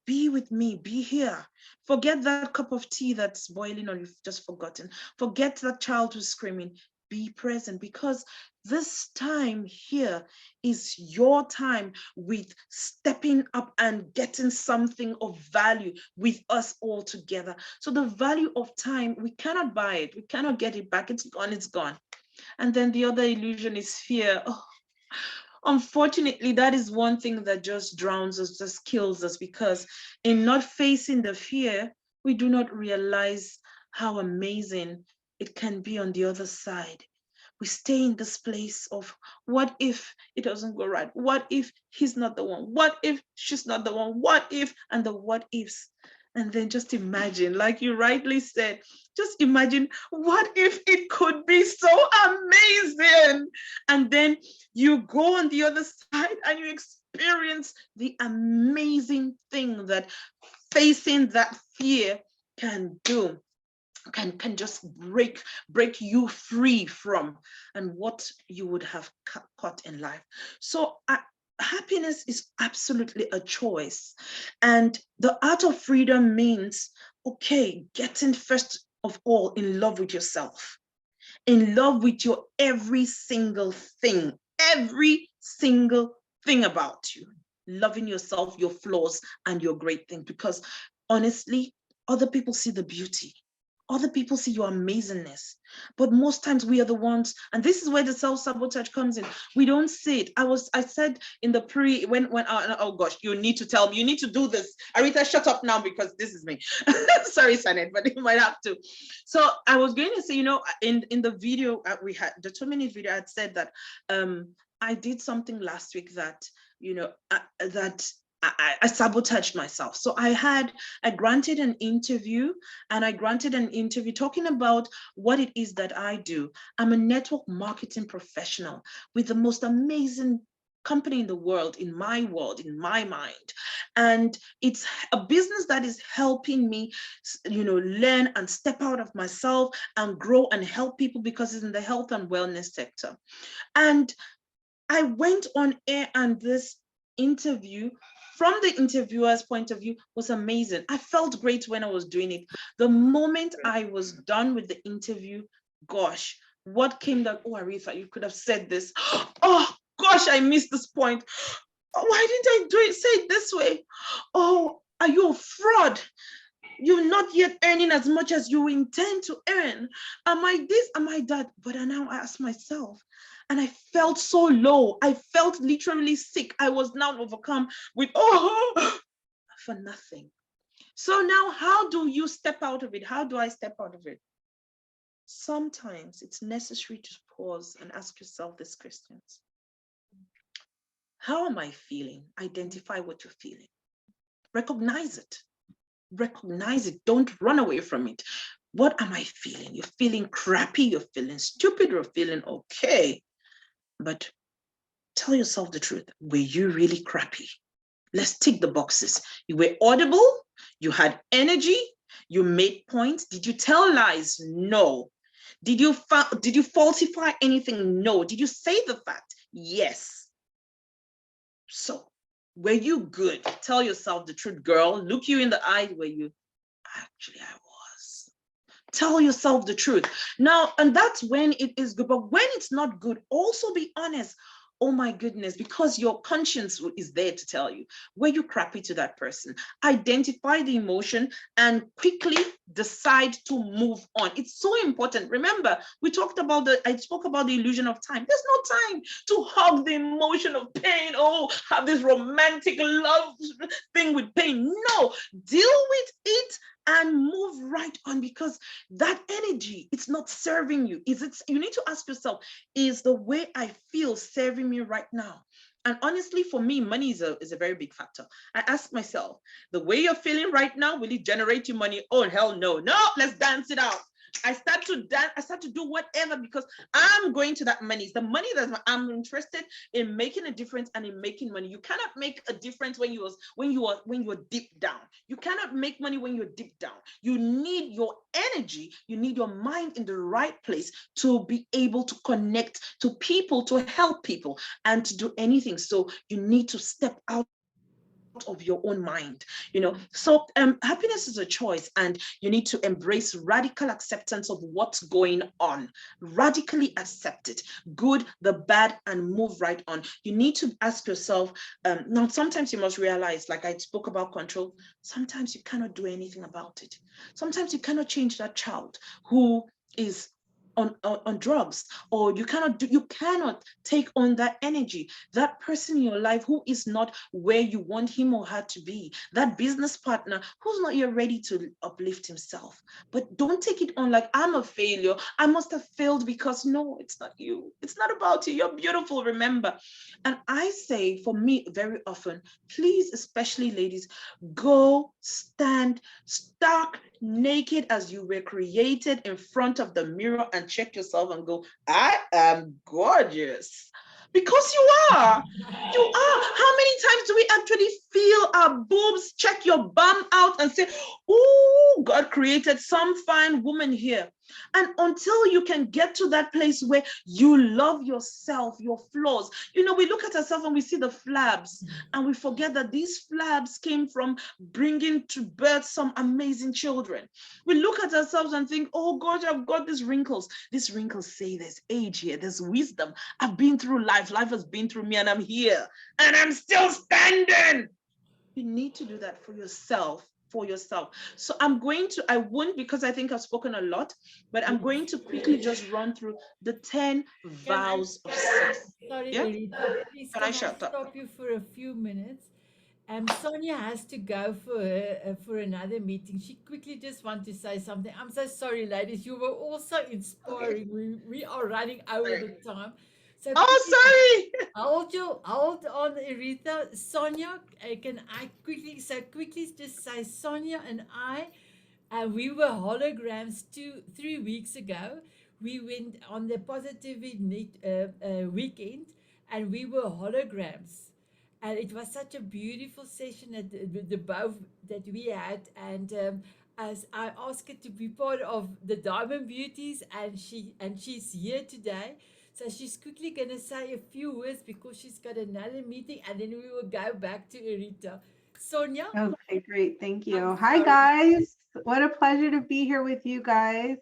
Be with me, be here. Forget that cup of tea that's boiling or you've just forgotten. Forget that child who's screaming. Be present, because this time here is your time with stepping up and getting something of value with us all together. So the value of time, we cannot buy it. We cannot get it back. It's gone, it's gone. And then the other illusion is fear. Oh, unfortunately, that is one thing that just drowns us, just kills us, because in not facing the fear, we do not realize how amazing it can be on the other side. We stay in this place of, what if it doesn't go right? What if he's not the one? What if she's not the one? What if, and the what ifs. And then just imagine, like you rightly said, just imagine, what if it could be so amazing? And then you go on the other side and you experience the amazing thing that facing that fear can do, can just break you free from, and what you would have caught in life. So happiness is absolutely a choice, and the art of freedom means, okay, getting first of all in love with yourself, in love with your every single thing about you, loving yourself, your flaws, and your great thing. Because honestly, other people see the beauty, other people see your amazingness, but most times we are the ones, and this is where the self-sabotage comes in. We don't see it. I said in the when oh gosh, you need to tell me, you need to do this. Aritha, shut up now, because this is me. Sorry, Sanet, but you might have to. So I was going to say, you know, in the video we had, the 2-minute video, I had said that I did something last week that, you know, I sabotaged myself. So I granted an interview, and I granted an interview talking about what it is that I do. I'm a network marketing professional with the most amazing company in the world, in my mind. And it's a business that is helping me, you know, learn and step out of myself and grow and help people, because it's in the health and wellness sector. And I went on air, and this interview, from the interviewer's point of view, was amazing. I felt great when I was doing it. The moment I was done with the interview, gosh, what came that, oh, Aritha, you could have said this. Oh, gosh, I missed this point. Oh, why didn't I say it this way? Oh, are you a fraud? You're not yet earning as much as you intend to earn. Am I this? Am I that? But I now ask myself, and I felt so low. I felt literally sick. I was now overcome with, oh, for nothing. So now, how do you step out of it? How do I step out of it? Sometimes it's necessary to pause and ask yourself these questions. How am I feeling? Identify what you're feeling. Recognize it. Recognize it. Don't run away from it. What am I feeling? You're feeling crappy, you're feeling stupid, you're feeling okay. But tell yourself the truth. Were you really crappy? Let's tick the boxes. You were audible, you had energy, you made points. Did you tell lies? No. Did you falsify anything? No. Did you say the fact? Yes. So, were you good? Tell yourself the truth, girl. Look you in the eye. Were you? Actually, I was. Tell yourself the truth. Now, and that's when it is good. But when it's not good, also be honest. Oh my goodness, because your conscience is there to tell you, were you crappy to that person? Identify the emotion and quickly decide to move on. It's so important. Remember, I spoke about the illusion of time. There's no time to hug the emotion of pain. Oh, have this romantic love thing with pain. No, deal with it and move right on, because that energy, it's not serving you. You need to ask yourself, is the way I feel serving me right now? And honestly, for me, money is a very big factor. I ask myself, the way you're feeling right now, will it generate you money? Oh, hell no. No, let's dance it out. I start to dance, I start to do whatever, because I'm going to that money. It's the money that I'm interested in making a difference and in making money. You cannot make a difference when you are deep down. You cannot make money when you're deep down. You need your energy, you need your mind in the right place to be able to connect to people, to help people, and to do anything. So you need to step out of your own mind, you know. So happiness is a choice, and you need to embrace radical acceptance of what's going on. Radically accept it, good, the bad, and move right on. You need to ask yourself, now sometimes you must realize, like I spoke about control, sometimes you cannot do anything about it. Sometimes you cannot change that child who is on drugs, or you cannot take on that energy, that person in your life who is not where you want him or her to be, that business partner who's not yet ready to uplift himself. But don't take it on like, I'm a failure, I must have failed, because no, it's not you, it's not about you, you're beautiful, remember. And I say, for me, very often, please, especially ladies, go stand stark naked as you were created in front of the mirror and check yourself and go, I am gorgeous. Because you are. You are. How many times do we actually feel our boobs, check your bum out and say, oh, God created some fine woman here. And until you can get to that place where you love yourself, your flaws, we look at ourselves and we see the flabs, and we forget that these flabs came from bringing to birth some amazing children. We look at ourselves and think, oh God, I've got these wrinkles. These wrinkles say there's age here, there's wisdom. I've been through life. Life has been through me, and I'm here, and I'm still standing. You need to do that for yourself. So I won't, because I think I've spoken a lot, but I'm going to quickly just run through the 10 vows of success. Sorry, Yeah? Aritha, please Can I can I shut up? stop you for a few minutes? Sonia has to go for another meeting. She quickly just want to say something. I'm so sorry, ladies. You were also inspiring. We are running over the time. So Oh, please sorry. hold on, Aritha. Sonia, can I quickly just say Sonia and I, we were holograms 3 weeks ago. We went on the positivity weekend, and we were holograms. And it was such a beautiful session at the both that we had. And as I asked her to be part of the Diamond Beauties, and she's here today. So she's quickly going to say a few words because she's got another meeting, and then we will go back to Aritha. Sonia? Okay, great. Thank I'm you. Hi, sorry. guys. What a pleasure to be here with you guys.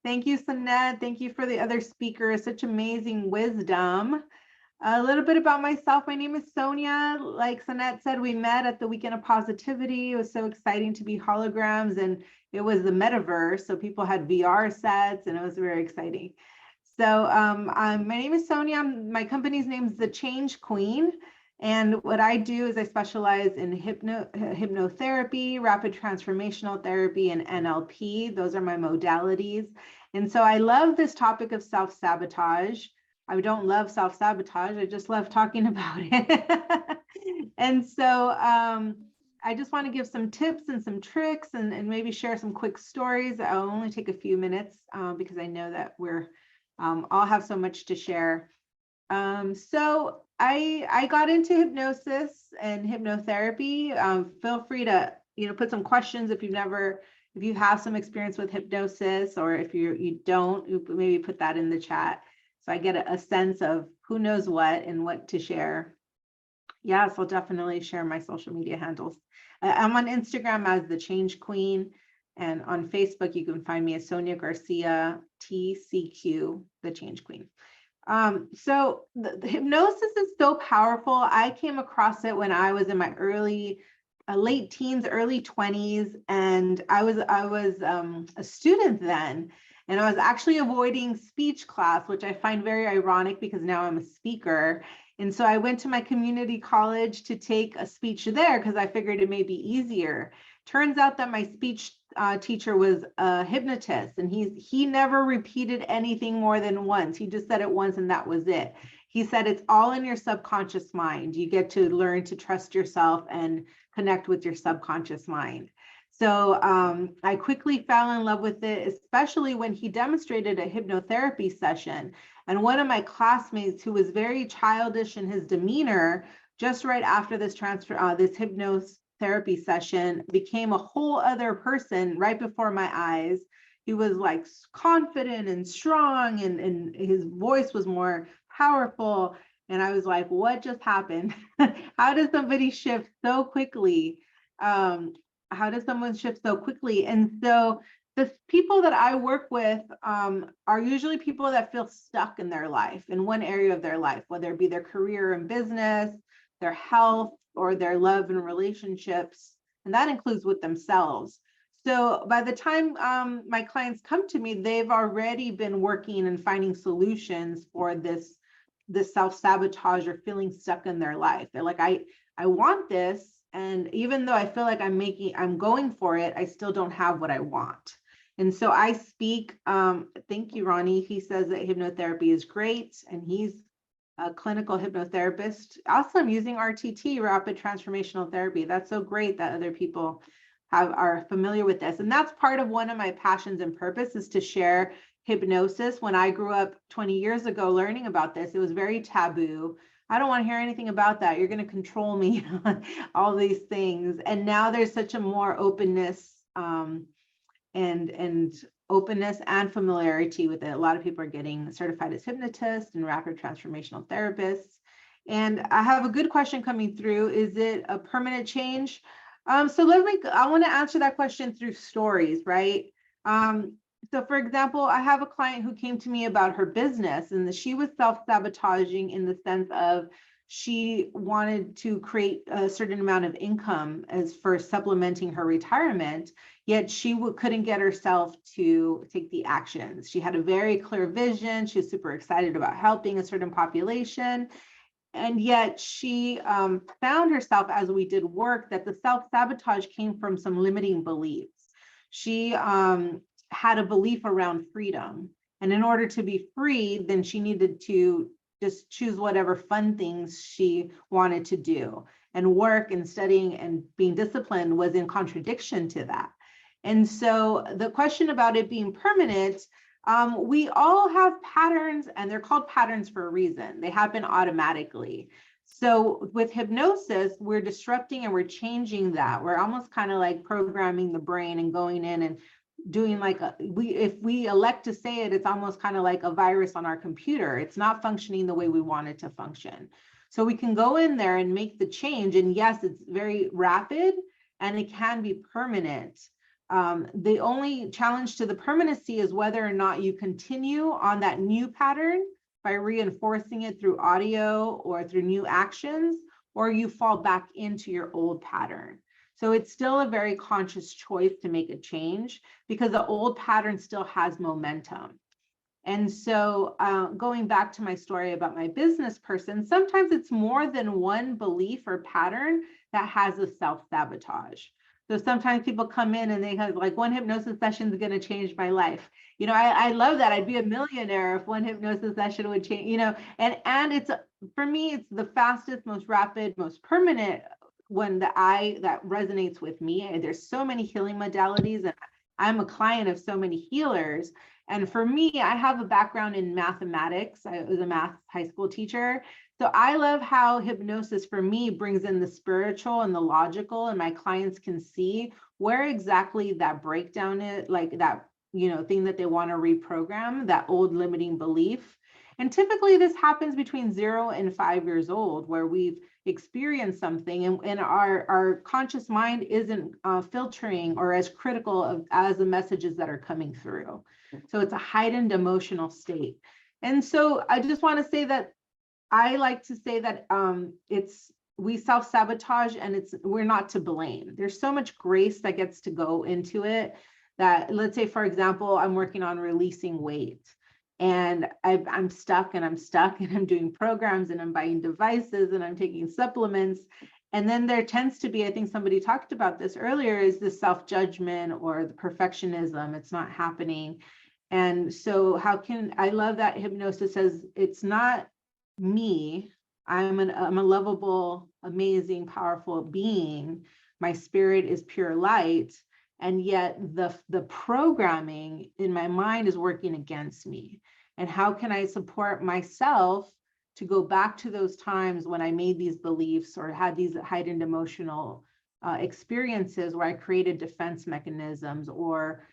Thank you, Sanette. Thank you for the other speakers. Such amazing wisdom. A little bit about myself. My name is Sonia. Like Sanette said, we met at the Weekend of Positivity. It was so exciting to be holograms, and it was the metaverse. So people had VR sets, and it was very exciting. So my name is Sonia. My company's name is The Change Queen. And what I do is I specialize in hypnotherapy, rapid transformational therapy, and NLP. Those are my modalities. And so I love this topic of self-sabotage. I don't love self-sabotage. I just love talking about it. And so I just want to give some tips and some tricks, and maybe share some quick stories. I'll only take a few minutes because I know that we're all have so much to share. So I got into hypnosis and hypnotherapy. Feel free to put some questions if you have some experience with hypnosis, or if you don't, maybe put that in the chat so I get a sense of who knows what and what to share. Yes, I'll definitely share my social media handles. I'm on Instagram as The Change Queen, and on Facebook you can find me as Sonia Garcia TCQ, The Change Queen. So the hypnosis is so powerful. I came across it when I was in my late teens, early 20s, and I was a student then, and I was actually avoiding speech class, which I find very ironic because now I'm a speaker. And so I went to my community college to take a speech there because I figured it may be easier. Turns out that my speech teacher was a hypnotist, and he never repeated anything more than once. He just said it once and that was it. He said it's all in your subconscious mind. You get to learn to trust yourself and connect with your subconscious mind. So I quickly fell in love with it, especially when he demonstrated a hypnotherapy session. And one of my classmates, who was very childish in his demeanor, just right after this hypnotherapy session, became a whole other person right before my eyes. He was like confident and strong, and his voice was more powerful. And I was like, what just happened? How does somebody shift so quickly? How does someone shift so quickly? And so the people that I work with are usually people that feel stuck in their life, in one area of their life, whether it be their career and business, their health, or their love and relationships, and that includes with themselves. So by the time my clients come to me, they've already been working and finding solutions for this self-sabotage or feeling stuck in their life. They're like, I want this. And even though I feel like I'm going for it, I still don't have what I want. And so I speak, thank you, Ronnie. He says that hypnotherapy is great, and he's a clinical hypnotherapist. Also, I'm using RTT, rapid transformational therapy. That's so great that other people are familiar with this. And that's part of one of my passions and purpose, is to share hypnosis. When I grew up 20 years ago learning about this, it was very taboo. I don't want to hear anything about that. You're going to control me, all these things. And now there's such a more openness and openness and familiarity with it. A lot of people are getting certified as hypnotists and rapid transformational therapists. And I have a good question coming through. Is it a permanent change? I want to answer that question through stories, right? So for example, I have a client who came to me about her business, and she was self-sabotaging in the sense of she wanted to create a certain amount of income as for supplementing her retirement, yet she couldn't get herself to take the actions. She had a very clear vision. She was super excited about helping a certain population. And yet she found herself, as we did work, that the self-sabotage came from some limiting beliefs. She had a belief around freedom. And in order to be free, then she needed to just choose whatever fun things she wanted to do. And work and studying and being disciplined was in contradiction to that. And so the question about it being permanent, we all have patterns, and they're called patterns for a reason. They happen automatically. So with hypnosis, we're disrupting and we're changing that. We're almost kind of like programming the brain and going in and doing like if we elect to say it, it's almost kind of like a virus on our computer. It's not functioning the way we want it to function. So we can go in there and make the change. And yes, it's very rapid and it can be permanent. The only challenge to the permanency is whether or not you continue on that new pattern by reinforcing it through audio or through new actions, or you fall back into your old pattern. So it's still a very conscious choice to make a change, because the old pattern still has momentum. And so going back to my story about my business person, sometimes it's more than one belief or pattern that has a self-sabotage. So sometimes people come in and they have like, one hypnosis session is going to change my life. You know, I love that. I'd be a millionaire if one hypnosis session would change, you know, and it's, for me, it's the fastest, most rapid, most permanent one that resonates with me. And there's so many healing modalities, and I'm a client of so many healers. And for me, I have a background in mathematics. I was a math high school teacher. So I love how hypnosis for me brings in the spiritual and the logical, and my clients can see where exactly that breakdown is, like that, you know, thing that they want to reprogram, that old limiting belief. And typically this happens between 0 and 5 years old, where we've experienced something and our conscious mind isn't filtering or as critical as the messages that are coming through. So it's a heightened emotional state. And so I just want to say that I like to say that we self-sabotage, and we're not to blame. There's so much grace that gets to go into it, that, let's say, for example, I'm working on releasing weight, and I'm stuck and I'm doing programs and I'm buying devices and I'm taking supplements. And then there tends to be, I think somebody talked about this earlier, is the self-judgment or the perfectionism. It's not happening. And so I love that hypnosis says it's not me. I'm a lovable, amazing, powerful being. My spirit is pure light. And yet the programming in my mind is working against me. And how can I support myself to go back to those times when I made these beliefs or had these heightened emotional experiences where I created defense mechanisms or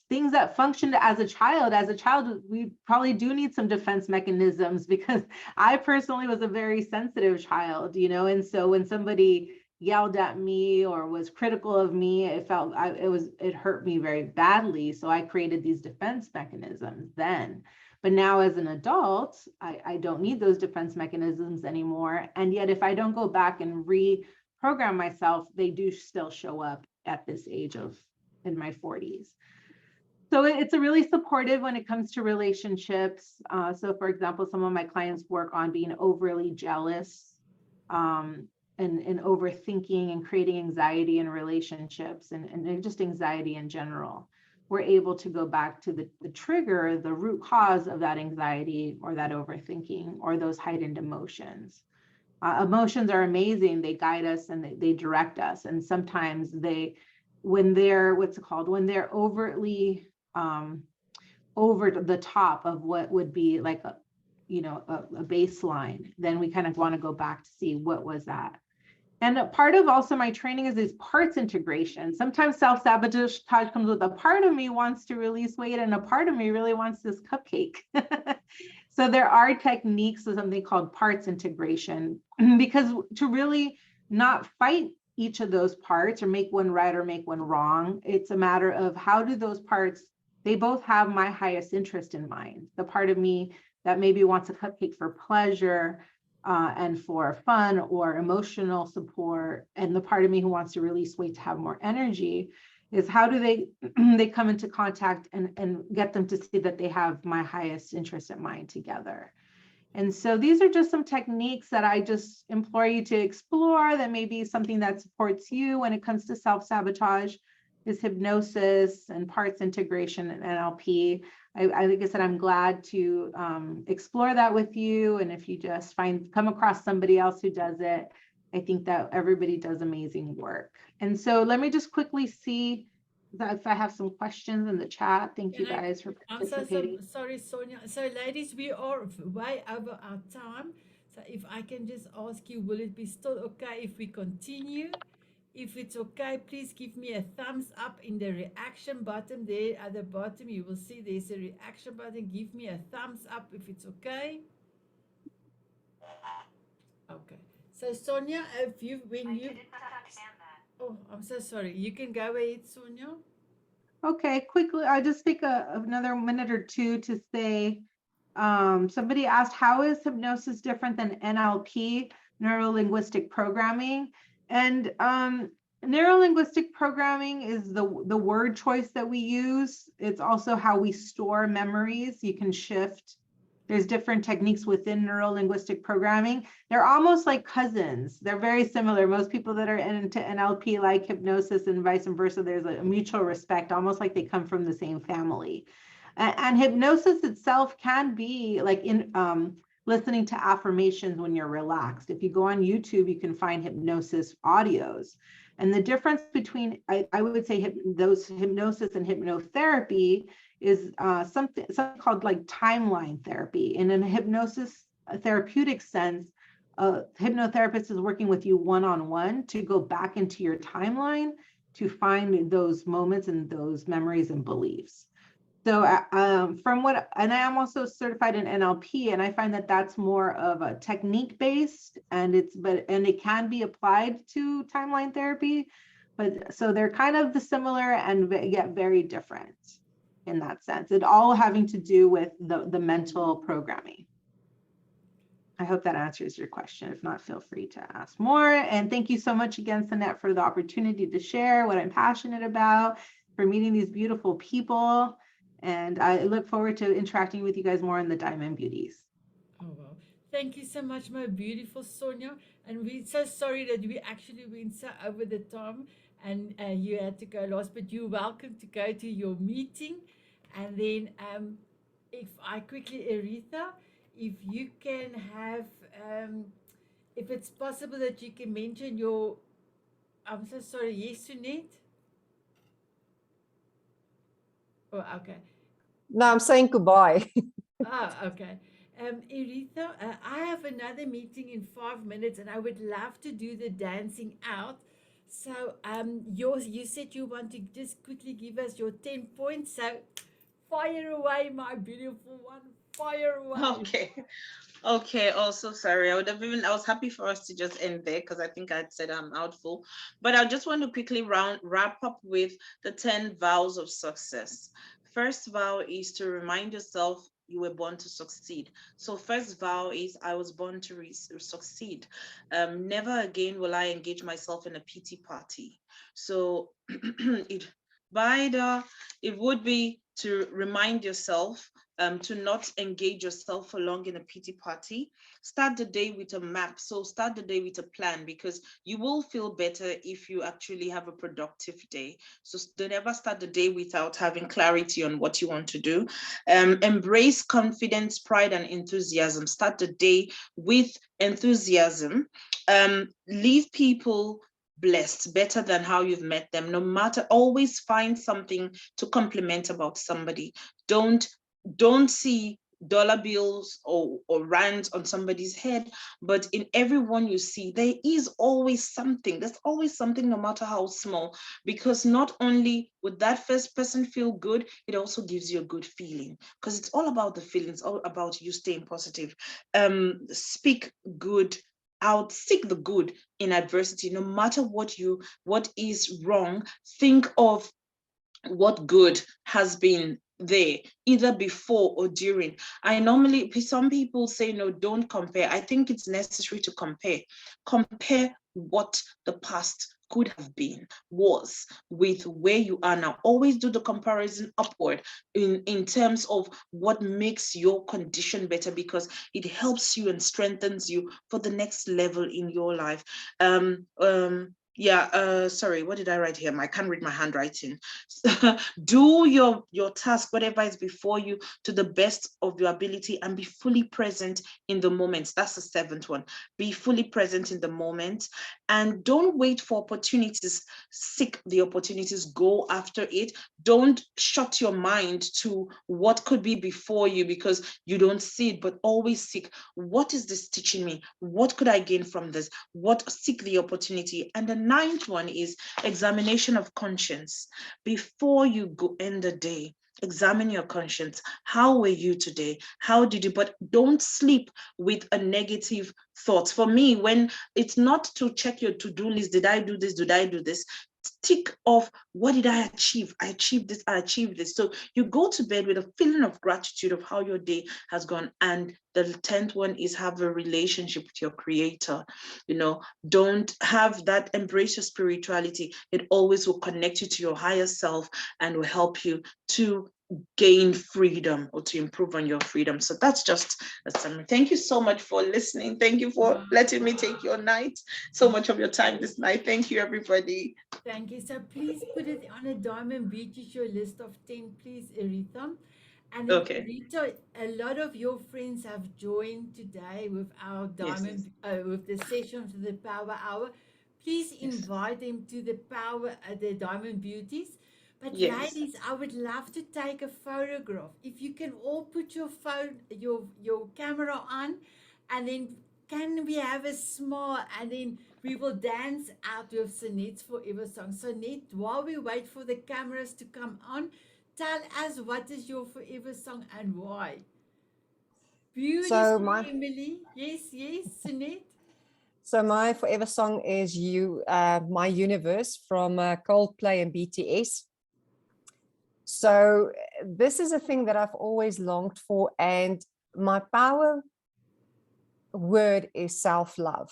things that functioned as a child. As a child, we probably do need some defense mechanisms, because I personally was a very sensitive child, you know, and so when somebody yelled at me or was critical of me, it hurt me very badly. So I created these defense mechanisms then. But now as an adult, I don't need those defense mechanisms anymore. And yet if I don't go back and reprogram myself, they do still show up at this age of in my 40s. So it's a really supportive when it comes to relationships. So for example, some of my clients work on being overly jealous, and overthinking and creating anxiety in relationships, and just anxiety in general. We're able to go back to the trigger, the root cause of that anxiety or that overthinking or those heightened emotions. Emotions are amazing. They guide us and they direct us. And sometimes when they're overtly over the top of what would be like a baseline, then we kind of want to go back to see what was that. And a part of also my training is this parts integration. Sometimes self-sabotage comes with a part of me wants to release weight and a part of me really wants this cupcake. So there are techniques of something called parts integration, because to really not fight each of those parts or make one right or make one wrong, it's a matter of how do those parts, they both have my highest interest in mind. The part of me that maybe wants a cupcake for pleasure and for fun or emotional support, and the part of me who wants to release weight to have more energy, is how do they come into contact and get them to see that they have my highest interest in mind together. And so these are just some techniques that I just implore you to explore, that may be something that supports you when it comes to self-sabotage, is hypnosis and parts integration and NLP. Like I said, I'm glad to explore that with you. And if you just come across somebody else who does it, I think that everybody does amazing work. And so let me just quickly see if I have some questions in the chat. Thank you guys for I'm participating. sorry, Sonia. So, ladies, we are way over our time. So, if I can just ask you, will it be still okay if we continue? If it's okay, please give me a thumbs up in the reaction button there at the bottom. You will see there's a reaction button. Give me a thumbs up if it's okay. Okay. So, Sonia, oh, I'm so sorry. You can go ahead, Sonia. Okay, quickly, I'll just take another minute or two to say, somebody asked, how is hypnosis different than NLP, neuro-linguistic programming? And neuro-linguistic programming is the word choice that we use. It's also how we store memories. You can shift. There's different techniques within neuro-linguistic programming. They're almost like cousins. They're very similar. Most people that are into NLP like hypnosis and vice versa, there's a mutual respect, almost like they come from the same family. And hypnosis itself can be like listening to affirmations when you're relaxed. If you go on YouTube, you can find hypnosis audios. And the difference between, I would say, those hypnosis and hypnotherapy is something called like timeline therapy. And in a hypnosis therapeutic sense, a hypnotherapist is working with you one-on-one to go back into your timeline to find those moments and those memories and beliefs. So and I am also certified in NLP, and I find that that's more of a technique based, and it can be applied to timeline therapy, but so they're kind of similar and yet very different in that sense. It all having to do with the mental programming. I hope that answers your question. If not, feel free to ask more. And thank you so much again, Sanette, for the opportunity to share what I'm passionate about, for meeting these beautiful people. And I look forward to interacting with you guys more in the Diamond Beauties. Oh, wow. Thank you so much, my beautiful Sonia. And we're so sorry that we actually went so over the time and you had to go last, but you're welcome to go to your meeting. And then if I quickly, Aritha, if you can have, if it's possible that you can mention your, I'm so sorry, yes, Sunette? Oh, okay. No, I'm saying goodbye. Okay. Aritha, I have another meeting in 5 minutes and I would love to do the dancing out. So you said you want to just quickly give us your 10 points. So fire away, my beautiful one. Fire away. Okay. Also, sorry. I was happy for us to just end there because I think I'd said I'm out full. But I just want to quickly wrap up with the 10 vows of success. First vow is to remind yourself you were born to succeed. So first vow is I was born to succeed. Never again will I engage myself in a pity party. So it would be to remind yourself to not engage yourself for long in a pity party. Start the day with a map. So start the day with a plan, because you will feel better if you actually have a productive day. So don't ever start the day without having clarity on what you want to do. Embrace confidence, pride, and enthusiasm. Start the day with enthusiasm. Leave people blessed, better than how you've met them. No matter, always find something to compliment about somebody. Don't see dollar bills or rands on somebody's head, but in everyone you see, there is always something. There's always something, no matter how small, because not only would that first person feel good, it also gives you a good feeling, because it's all about the feelings, all about you staying positive. Speak good out, seek the good in adversity. No matter what is wrong, think of what good has been there, either before or during. Some people say, no, don't compare. I think it's necessary to compare what the past could have been, was, with where you are now. Always do the comparison upward in terms of what makes your condition better, because it helps you and strengthens you for the next level in your life. Sorry, what did I write here? I can't read my handwriting. Do your task, whatever is before you, to the best of your ability, and be fully present in the moment. That's the seventh one. Be fully present in the moment, and don't wait for opportunities. Seek the opportunities, go after it. Don't shut your mind to what could be before you because you don't see it, but always seek, what is this teaching me? What could I gain from this? Seek the opportunity. And the ninth one is examination of conscience. Before you go end the day, examine your conscience. How were you today? How did you? But don't sleep with a negative thought. For me, when it's not to check your to-do list, did I do this? Did I do this? Tick off, what did I achieve? I achieved this, I achieved this. So you go to bed with a feeling of gratitude of how your day has gone. And the 10th one is have a relationship with your creator. Don't have that, embrace your spirituality. It always will connect you to your higher self and will help you to gain freedom or to improve on your freedom. So that's just a summary. Thank you so much for listening. Thank you for letting me take your night, so much of your time this night. Thank you, everybody. Thank you. So please put it on a Diamond Beauty Show list of 10, please, Aritha. And then, Okay. Aritha, a lot of your friends have joined today with our Yes. with the session for the Power Hour. Please Yes. invite them to the the Diamond Beauties. But Yes. ladies, I would love to take a photograph. If you can all put your phone, your camera on, and then can we have a smile, and then we will dance out with Sonette's Forever song. Sonette, while we wait for the cameras to come on, tell us what is your forever song and why. So Beautiful, my Emily. Yes, Sonette. so my forever song is My Universe from Coldplay and BTS. So this is a thing that I've always longed for, and my power word is self-love,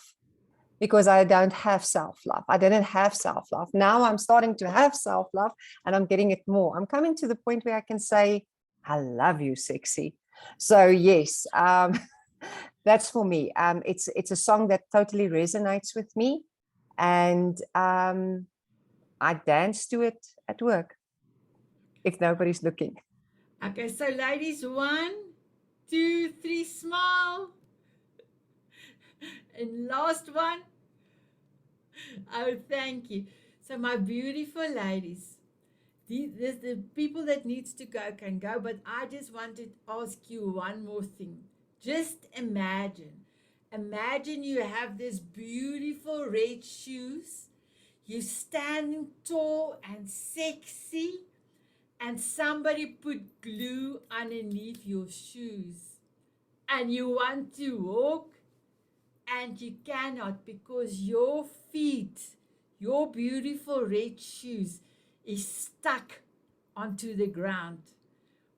because I don't have self-love. I didn't have self-love. Now I'm starting to have self-love, and I'm getting it more. I'm coming to the point where I can say, I love you, sexy. So yes, that's for me. It's a song that totally resonates with me, and I dance to it at work if nobody's looking. Okay, so ladies, 1, 2, 3, smile. And last one. Oh, thank you. So my beautiful ladies, the people that needs to go can go, but I just want to ask you one more thing. Just imagine you have this beautiful red shoes. You standing tall and sexy, and somebody put glue underneath your shoes, and you want to walk, and you cannot because your feet, your beautiful red shoes, is stuck onto the ground.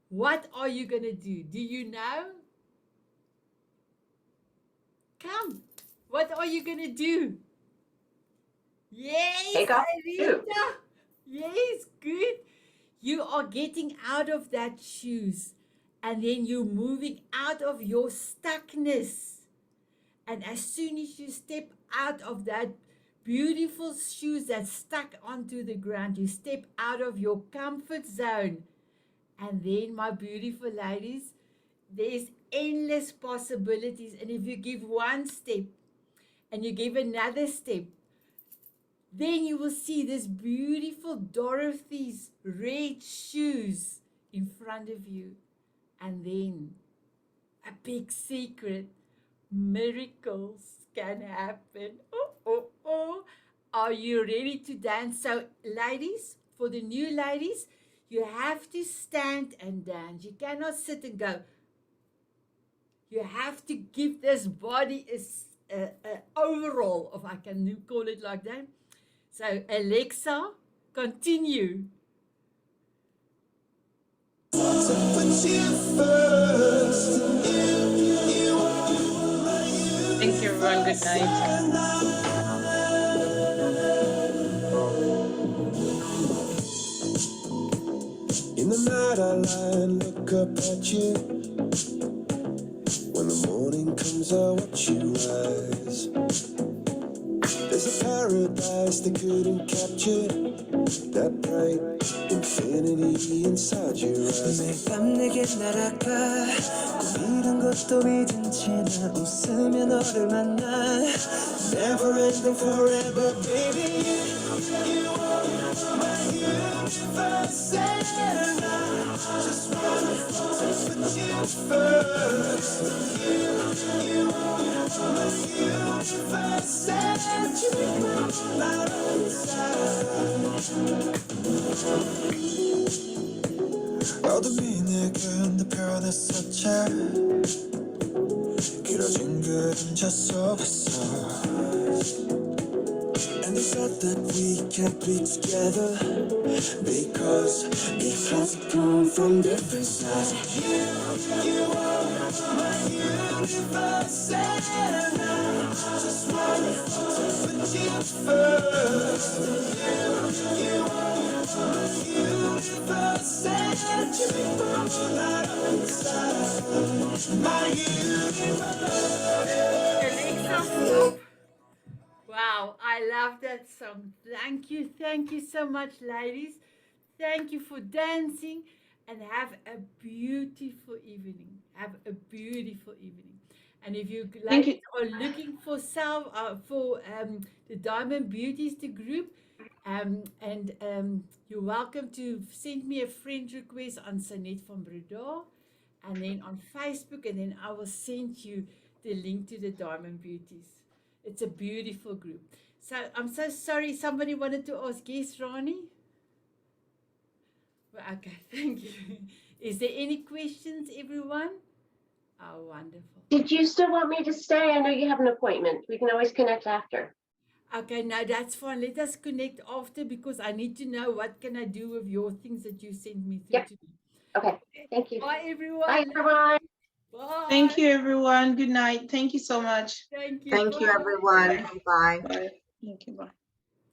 What are you going to do? Do you know? Come. What are you going to do? Yes, Take off the shoe. Aritha. Yes, good. You are getting out of that shoes, and then you're moving out of your stuckness. And as soon as you step out of that beautiful shoes that's stuck onto the ground, you step out of your comfort zone. And then, my beautiful ladies, there's endless possibilities. And if you give one step and you give another step, then you will see this beautiful Dorothy's red shoes in front of you. And then a big secret, miracles can happen. Oh, oh, oh. Are you ready to dance? So, ladies, for the new ladies, you have to stand and dance. You cannot sit and go. You have to give this body a overall, if I can call it like that. So, Alexa, continue. Thank you, everyone. Good night. In the night I lie and look up at you. When the morning comes I watch you rise. There's a paradise they couldn't capture, that bright infinity inside your eyes. 매일 밤 내게 날아가 꿈이란 것도 잊은 채 나 웃으며 너를 만나. Never ending forever baby. You are my universe and I just wanna put you first. You are my universe and you are my inside. 어둠이 내게 느껴졌었지. 길어진 그림자 속에서. And the thought that we can't be together because each has come from different sides. You are my universe and I just wanna put you first. You are my universe and you are my inside. My universe. Alexa, stop. Wow, I love that song. Thank you so much, ladies. Thank you for dancing, and have a beautiful evening. Have a beautiful evening. And if you Thank you. ladies are looking for the Diamond Beauties, the group, you're welcome to send me a friend request on Sanet van Breda, and then on Facebook, and then I will send you the link to the Diamond Beauties. It's a beautiful group. So I'm so sorry. Somebody wanted to ask, yes, Rani? Well, okay, thank you. Is there any questions, everyone? Oh, wonderful. Did you still want me to stay? I know you have an appointment. We can always connect after. Okay, no, that's fine. Let us connect after, because I need to know what can I do with your things that you sent me through Yep. to me. Okay, thank you. Bye, everyone. Bye, everyone. Bye. Thank you, everyone. Good night. Thank you so much. Thank you. Thank you, Bye. everyone. Bye. Bye. Thank you. Bye.